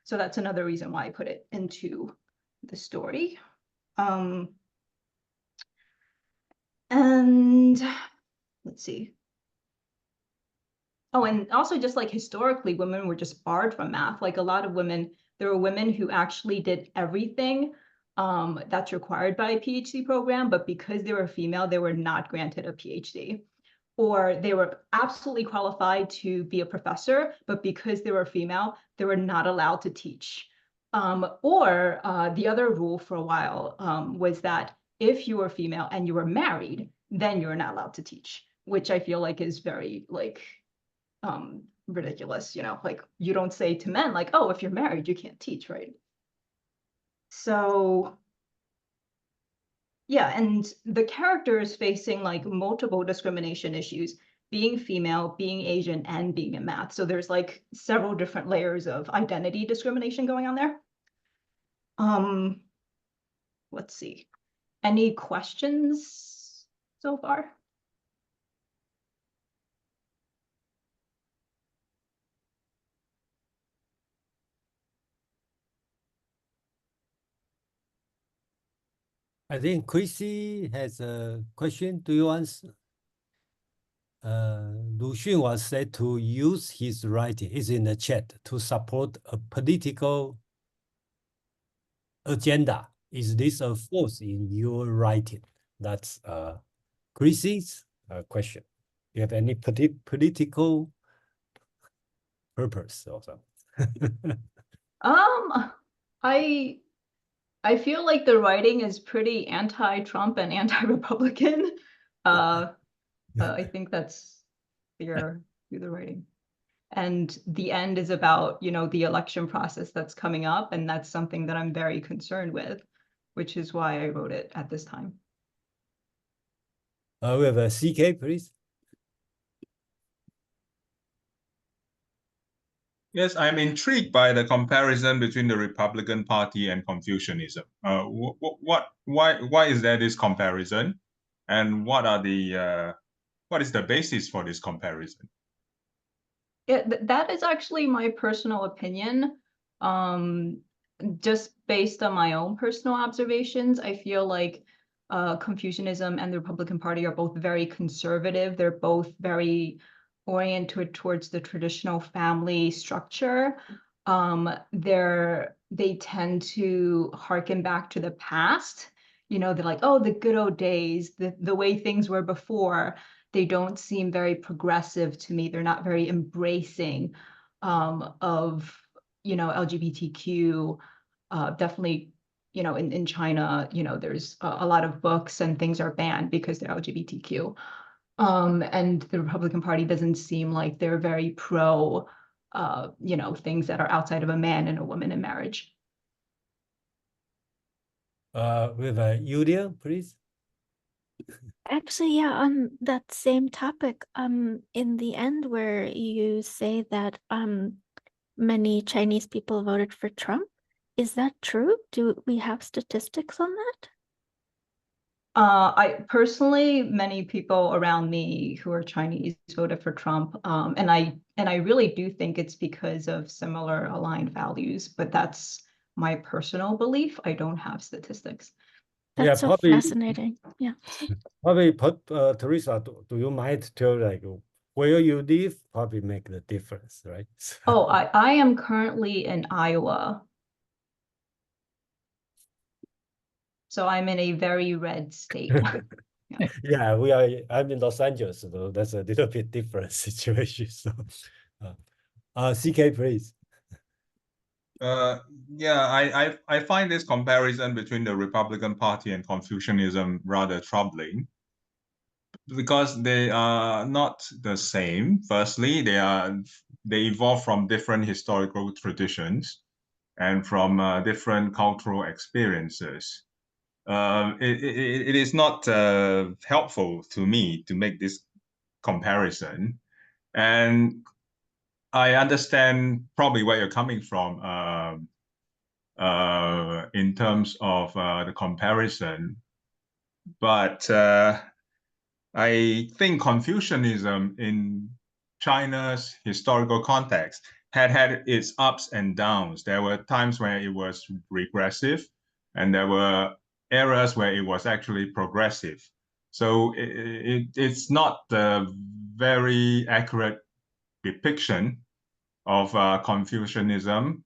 So that's another reason why I put it into the story. And let's see. Oh, and also just like historically, women were just barred from math. Like a lot of women, there were women who actually did everything that's required by a PhD program, but because they were female, they were not granted a PhD. Or they were absolutely qualified to be a professor, but because they were female, they were not allowed to teach. Or the other rule for a while was that if you were female and you were married, then you're not allowed to teach, which I feel like is very like ridiculous. You know, like you don't say to men like, oh, if you're married, you can't teach, right? So yeah, and the characters facing like multiple discrimination issues, being female, being Asian, and being in math. So there's like several different layers of identity discrimination going on there. Let's see. Any questions so far? I think Chrissy has a question. Do you answer? Lu Xun was said to use his writing, is in the chat, to support a political agenda. Is this a force in your writing? That's Chrissy's question. You have any political purpose also? I feel like the writing is pretty anti-Trump and anti-Republican. I think that's clear through the writing. And the end is about, the election process that's coming up, and that's something that I'm very concerned with, which is why I wrote it at this time. We have a CK, please. Yes, I'm intrigued by the comparison between the Republican Party and Confucianism. Why is there this comparison, and what is the basis for this comparison? That is actually my personal opinion. Just based on my own personal observations, I feel like Confucianism and the Republican Party are both very conservative. They're both very oriented towards the traditional family structure. They tend to harken back to the past. They're like, oh, the good old days, the way things were before. They don't seem very progressive to me. They're not very embracing of, LGBTQ. Definitely, in China, there's a lot of books and things are banned because they're LGBTQ. And the Republican Party doesn't seem like they're very pro, things that are outside of a man and a woman in marriage. We have Yulia, please. Actually, yeah, on that same topic, in the end where you say that many Chinese people voted for Trump, is that true? Do we have statistics on that? I personally, many people around me who are Chinese voted for Trump, and I really do think it's because of similar aligned values, but that's my personal belief. I don't have statistics. That's so fascinating. Yeah. Probably, Teresa, do you mind to like where you live? Probably make the difference, right? Oh, I am currently in Iowa. So I'm in a very red state. Yeah, I'm in Los Angeles, so that's a little bit different situation. So, CK, please. Yeah, I find this comparison between the Republican Party and Confucianism rather troubling, because they are not the same. Firstly, they evolve from different historical traditions and from different cultural experiences. It is not helpful to me to make this comparison, and I understand probably where you're coming from in terms of the comparison, but I think Confucianism in China's historical context had its ups and downs. There were times where it was regressive, and there were eras where it was actually progressive. So it's not a very accurate depiction of Confucianism,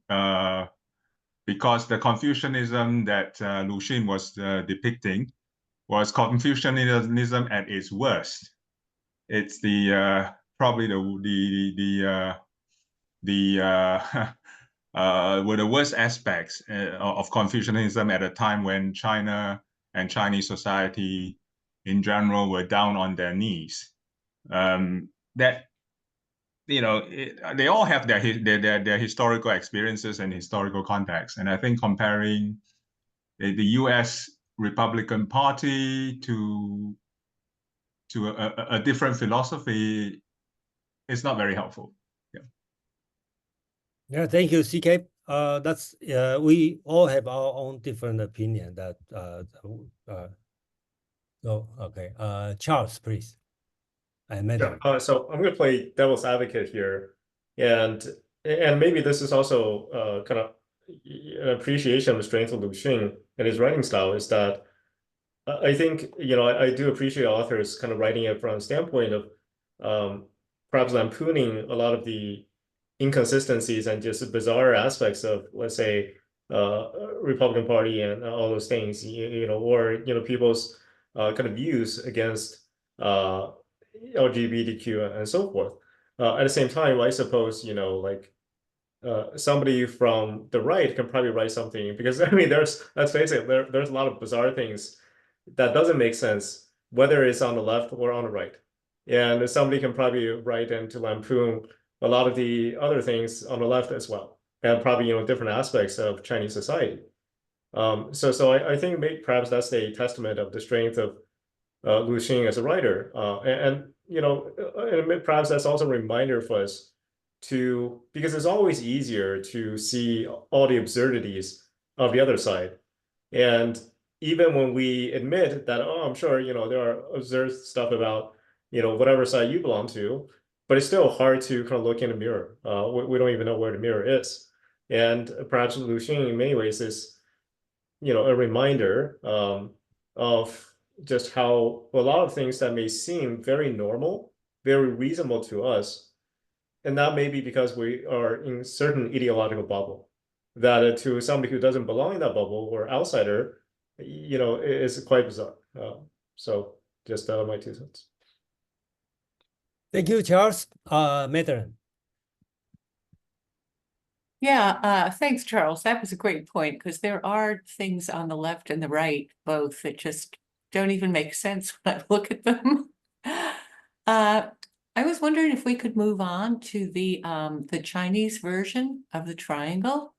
because the Confucianism that Lu Xun was depicting was Confucianism at its worst. It's probably were the worst aspects of Confucianism at a time when China and Chinese society in general were down on their knees. They all have their historical experiences and historical context, and I think comparing the U.S. Republican Party to a different philosophy is not very helpful. Yeah, thank you, CK. That's we all have our own different opinion. That okay. Charles, please. Yeah, so I'm going to play devil's advocate here, and maybe this is also kind of an appreciation of the strength of Lu Xun and his writing style, is that I think, I do appreciate authors kind of writing it from a standpoint of perhaps lampooning a lot of the inconsistencies and just bizarre aspects of, let's say, Republican Party and all those things, or people's kind of views against LGBTQ and so forth. At the same time, I suppose, you know, like somebody from the right can probably write something, because I mean, let's face it, there's a lot of bizarre things that doesn't make sense, whether it's on the left or on the right. And somebody can probably write and to lampoon a lot of the other things on the left as well, and probably, you know, different aspects of Chinese society. So I think perhaps that's a testament of the strength of Lu Xun as a writer. And you know, and perhaps that's also a reminder for us because it's always easier to see all the absurdities of the other side. And even when we admit that, oh, I'm sure, you know, there are absurd stuff about, you know, whatever side you belong to, but it's still hard to kind of look in a mirror. We don't even know where the mirror is. And perhaps Lu Xun in many ways is, you know, a reminder of just how a lot of things that may seem very normal, very reasonable to us, and that may be because we are in certain ideological bubble, that to somebody who doesn't belong in that bubble or outsider, you know, is quite bizarre. So just my 2 cents. Thank you, Charles. Madman. Yeah, thanks, Charles. That was a great point, because there are things on the left and the right, both, that just don't even make sense when I look at them. I was wondering if we could move on to the Chinese version of the triangle.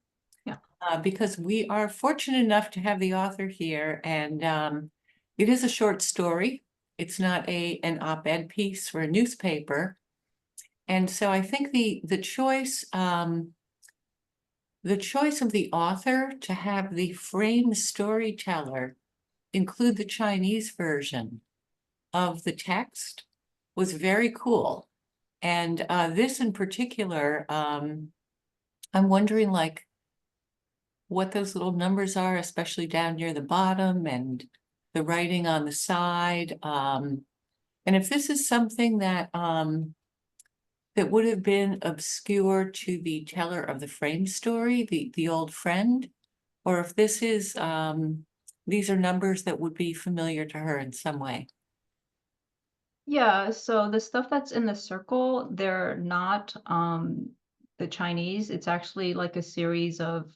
Yeah. Because we are fortunate enough to have the author here, and it is a short story. It's not an op-ed piece for a newspaper. And so I think the choice of the author to have the framed storyteller include the Chinese version of the text was very cool. And this in particular, I'm wondering, like, what those little numbers are, especially down near the bottom, and the writing on the side. And if this is something that that would have been obscure to the teller of the frame story, the old friend, or if this is these are numbers that would be familiar to her in some way. Yeah, so the stuff that's in the circle, they're not the Chinese. It's actually like a series of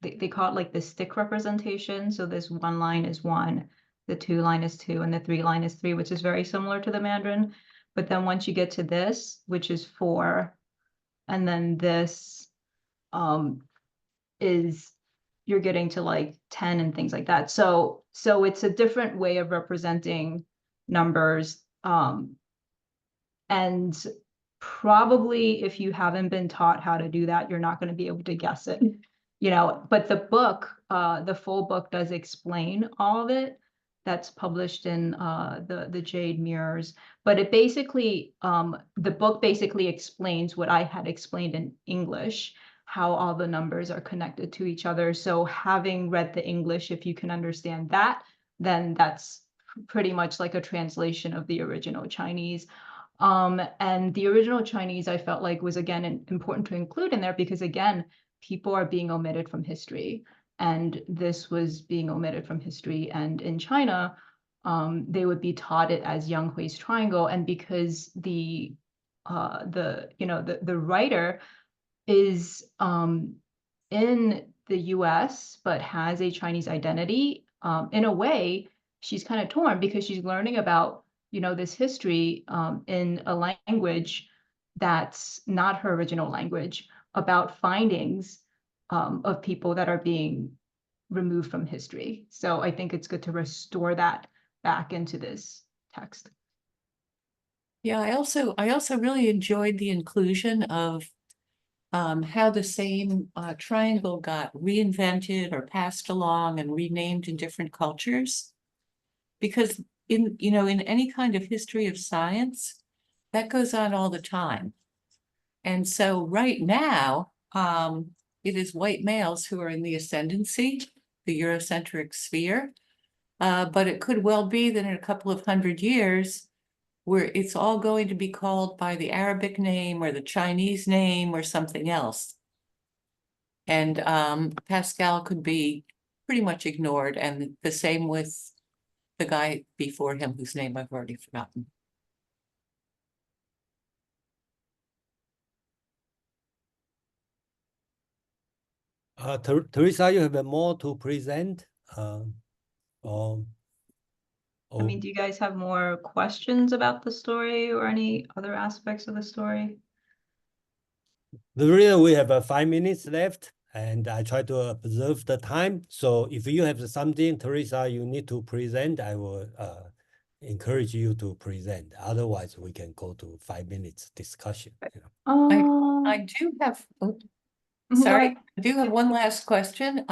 they call it like the stick representation. So this 1 line is 1, the 2 line is 2, and the 3 line is 3, which is very similar to the Mandarin. But then once you get to this, which is 4, and then this is, you're getting to like 10 and things like that. So it's a different way of representing numbers. And probably if you haven't been taught how to do that, you're not going to be able to guess it, you know. But the book, the full book does explain all of it. That's published in the Jade Mirrors. But it basically, the book basically explains what I had explained in English, how all the numbers are connected to each other. So having read the English, if you can understand that, then that's pretty much like a translation of the original Chinese. And the original Chinese, I felt like, was, again, important to include in there because, again, people are being omitted from history. And this was being omitted from history. And in China, they would be taught it as Yang Hui's triangle. And because the writer is in the US, but has a Chinese identity, in a way, she's kind of torn because she's learning about, you know, this history in a language that's not her original language, about findings of people that are being removed from history. So I think it's good to restore that back into this text. Yeah, I also really enjoyed the inclusion of how the same triangle got reinvented or passed along and renamed in different cultures. Because in any kind of history of science, that goes on all the time. And so right now, it is white males who are in the ascendancy, the Eurocentric sphere. But it could well be that in a couple of 100 years, where it's all going to be called by the Arabic name or the Chinese name or something else. And Pascal could be pretty much ignored, and the same with the guy before him whose name I've already forgotten. Teressa, you have more to present? I mean, do you guys have more questions about the story or any other aspects of the story? The reason we have 5 minutes left, and I try to observe the time. So if you have something, Teressa, you need to present, I will encourage you to present. Otherwise, we can go to 5 minutes discussion. You know. I do have, oh, Mhm, go sorry, ahead. I do have one last question.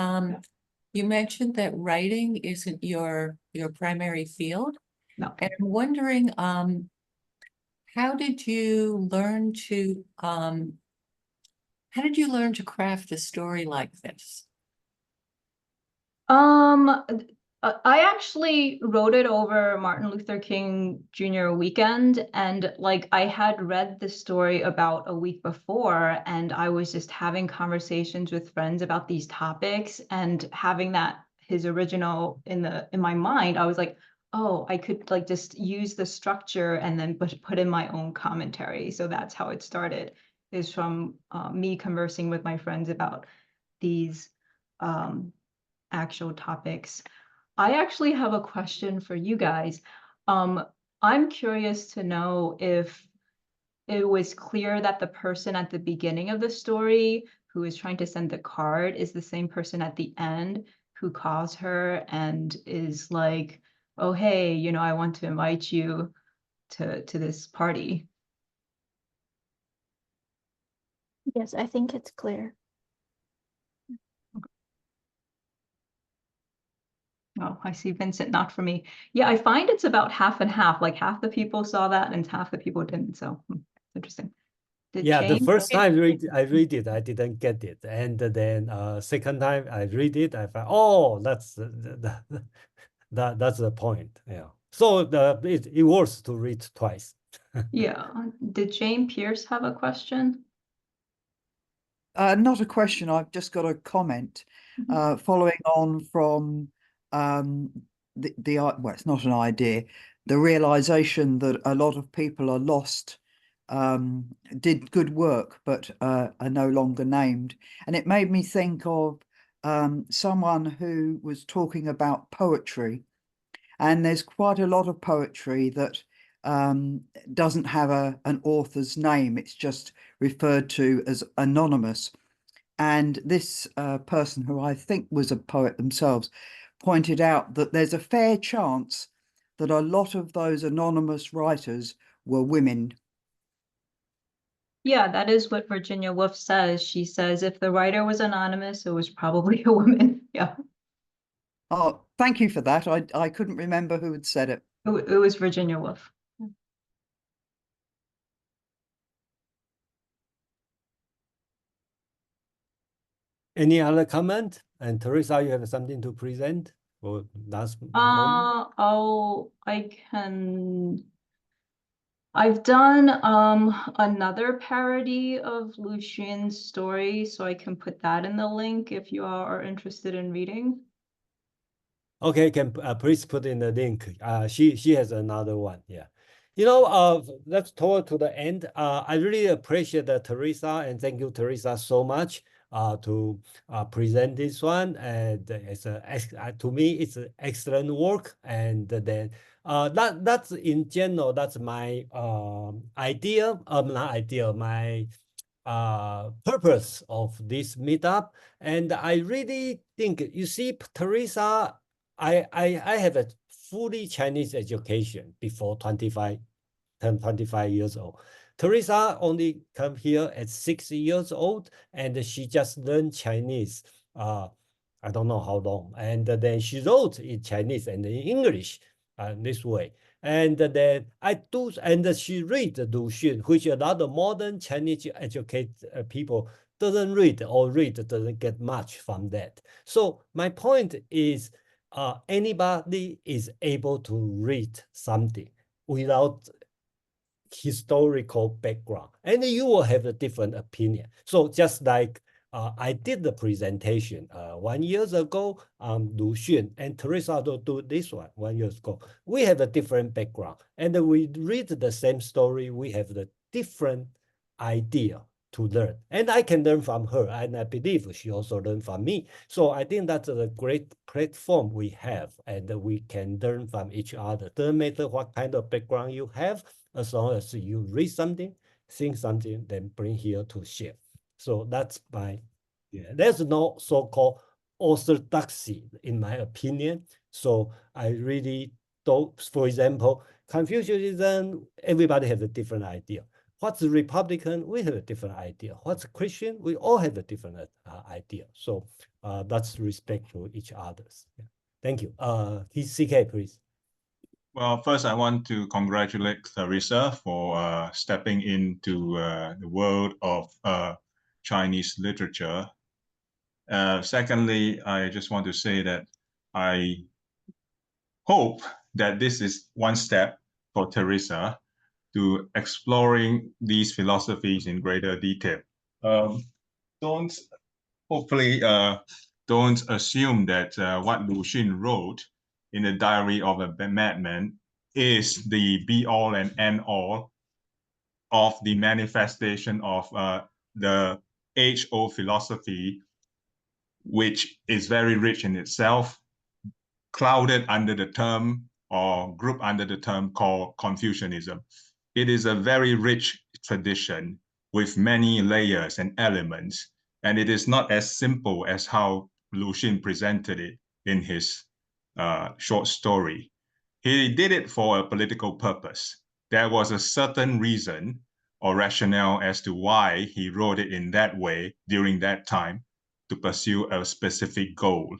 You mentioned that writing isn't your primary field. No. And I'm wondering, how did you learn to craft a story like this? I actually wrote it over Martin Luther King Jr. weekend, and like I had read the story about a week before, and I was just having conversations with friends about these topics, and having that his original in my mind, I was like, oh, I could like just use the structure and then put in my own commentary. So that's how it started, is from me conversing with my friends about these actual topics. I actually have a question for you guys. I'm curious to know if it was clear that the person at the beginning of the story who is trying to send the card is the same person at the end who calls her and is like, oh, hey, you know, I want to invite you to this party. Yes, I think it's clear. Oh, I see Vincent, not for me. Yeah, I find it's about half and half. Like half the people saw that and half the people didn't. So interesting. Yeah, the James first get time I read it, I didn't get it, and then second time I read it, I found, oh, that's that's the point. Yeah, so it works to read twice. Yeah. Did Jane Pierce have a question? Not a question. I've just got a comment. Following on from well, it's not an idea, the realization that a lot of people are lost, did good work, but are no longer named. And it made me think of someone who was talking about poetry. And there's quite a lot of poetry that doesn't have an author's name. It's just referred to as anonymous. And this person, who I think was a poet themselves, pointed out that there's a fair chance that a lot of those anonymous writers were women. Yeah, that is what Virginia Woolf says. She says if the writer was anonymous, it was probably a woman. Yeah. Oh, thank you for that. I couldn't remember who had said it. It was Virginia Woolf. Any other comment? And Teressa, you have something to present for last moment? I've done another parody of Lu Xun's story, so I can put that in the link if you all are interested in reading. Okay, can please put in the link. She has another one. Yeah, you know, let's talk to the end. I really appreciate Teressa, and thank you, Teressa, so much to present this one. And it's to me, it's an excellent work. And then that's in general, that's my idea. Not idea, my purpose of this meetup. And I really think, you see, Teressa, I have a fully Chinese education before 25 years old. Teressa only come here at 6 years old, and she just learned Chinese. I don't know how long, and then she wrote in Chinese and in English this way. And then and she read Lu Xun, which a lot of modern Chinese educated people doesn't read, or doesn't get much from that. So my point is, anybody is able to read something without historical background, and you will have a different opinion. So just like I did the presentation 1 year ago on Lu Xun, and Teressa do this one 1 year ago. We have a different background, and we read the same story. We have the different idea to learn. And I can learn from her, and I believe she also learned from me. So I think that's a great platform we have, and we can learn from each other. Doesn't matter what kind of background you have, as long as you read something, think something, then bring here to share. So that's my, there's no so-called orthodoxy in my opinion. So I really don't, for example, Confucianism, everybody has a different idea. What's a Republican? We have a different idea. What's a Christian? We all have a different idea. So that's respect for each other's. Yeah. Thank you. CK, please. Well, first, I want to congratulate Teressa for stepping into the world of Chinese literature. Secondly, I just want to say that I hope that this is one step for Teressa to exploring these philosophies in greater detail. Hopefully, don't assume that what Lu Xun wrote in the Diary of a Madman is the be-all and end-all of the manifestation of the age-old philosophy, which is very rich in itself, clouded under the term or grouped under the term called Confucianism. It is a very rich tradition with many layers and elements, and it is not as simple as how Lu Xun presented it in his short story. He did it for a political purpose. There was a certain reason or rationale as to why he wrote it in that way during that time to pursue a specific goal.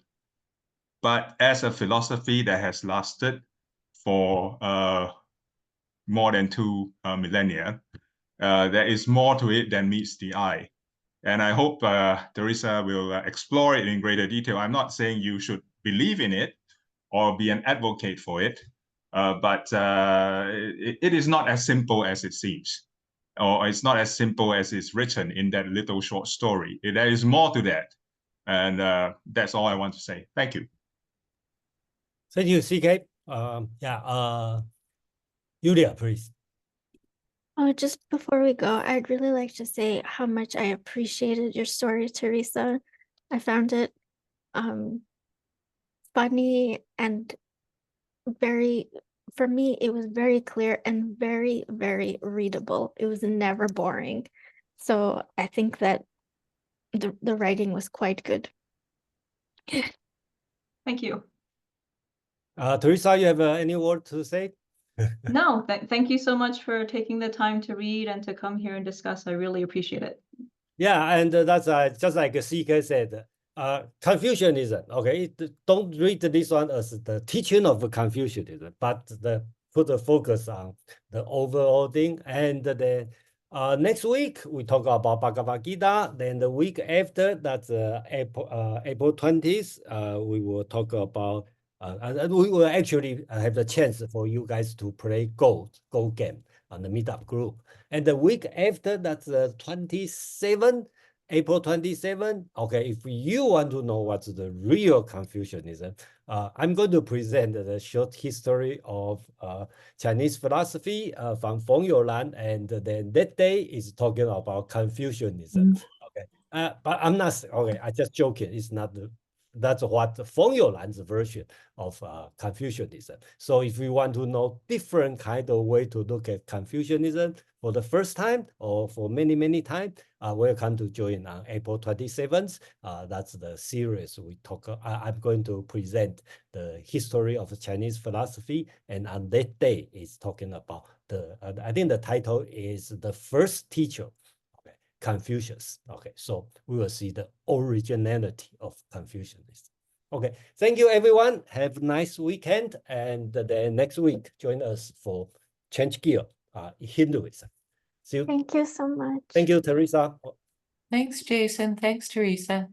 But as a philosophy that has lasted for more than 2 millennia, there is more to it than meets the eye. And I hope Teressa will explore it in greater detail. I'm not saying you should believe in it or be an advocate for it, but it is not as simple as it seems, or it's not as simple as it's written in that little short story. There is more to that. And that's all I want to say. Thank you. Thank you, CK. Julia, please. Oh, just before we go, I'd really like to say how much I appreciated your story, Teressa. I found it funny and for me, it was very clear and very, very readable. It was never boring. So I think that the writing was quite good. Thank you. Teressa, you have any word to say? No, thank you so much for taking the time to read and to come here and discuss. I really appreciate it. Yeah, and that's just like CK said, Confucianism, okay, don't read this one as the teaching of Confucianism, but put the focus on the overall thing. And then next week, we talk about Bhagavad Gita. Then the week after, that's April 20th, we will talk about, and we will actually have the chance for you guys to play Go game on the meetup group. And the week after, that's 27th, April 27. Okay, if you want to know what's the real Confucianism, I'm going to present the short history of Chinese philosophy from Feng Youlan, and then that day is talking about Confucianism. Okay, but I'm not, okay, I just joking. It's not that's what Feng Youlan's version of Confucianism. So if you want to know different kind of way to look at Confucianism for the first time or for many, many times, welcome to join on April 27th. That's the series we talk. I'm going to present the history of Chinese philosophy, and on that day is talking about I think the title is The First Teacher, Confucius. Okay, so we will see the originality of Confucianism. Okay, thank you everyone. Have a nice weekend, and then next week join us for Change Gear, Hinduism. See you. Thank you so much. Thank you, Teressa. Thanks, Jason. Thanks, Teressa.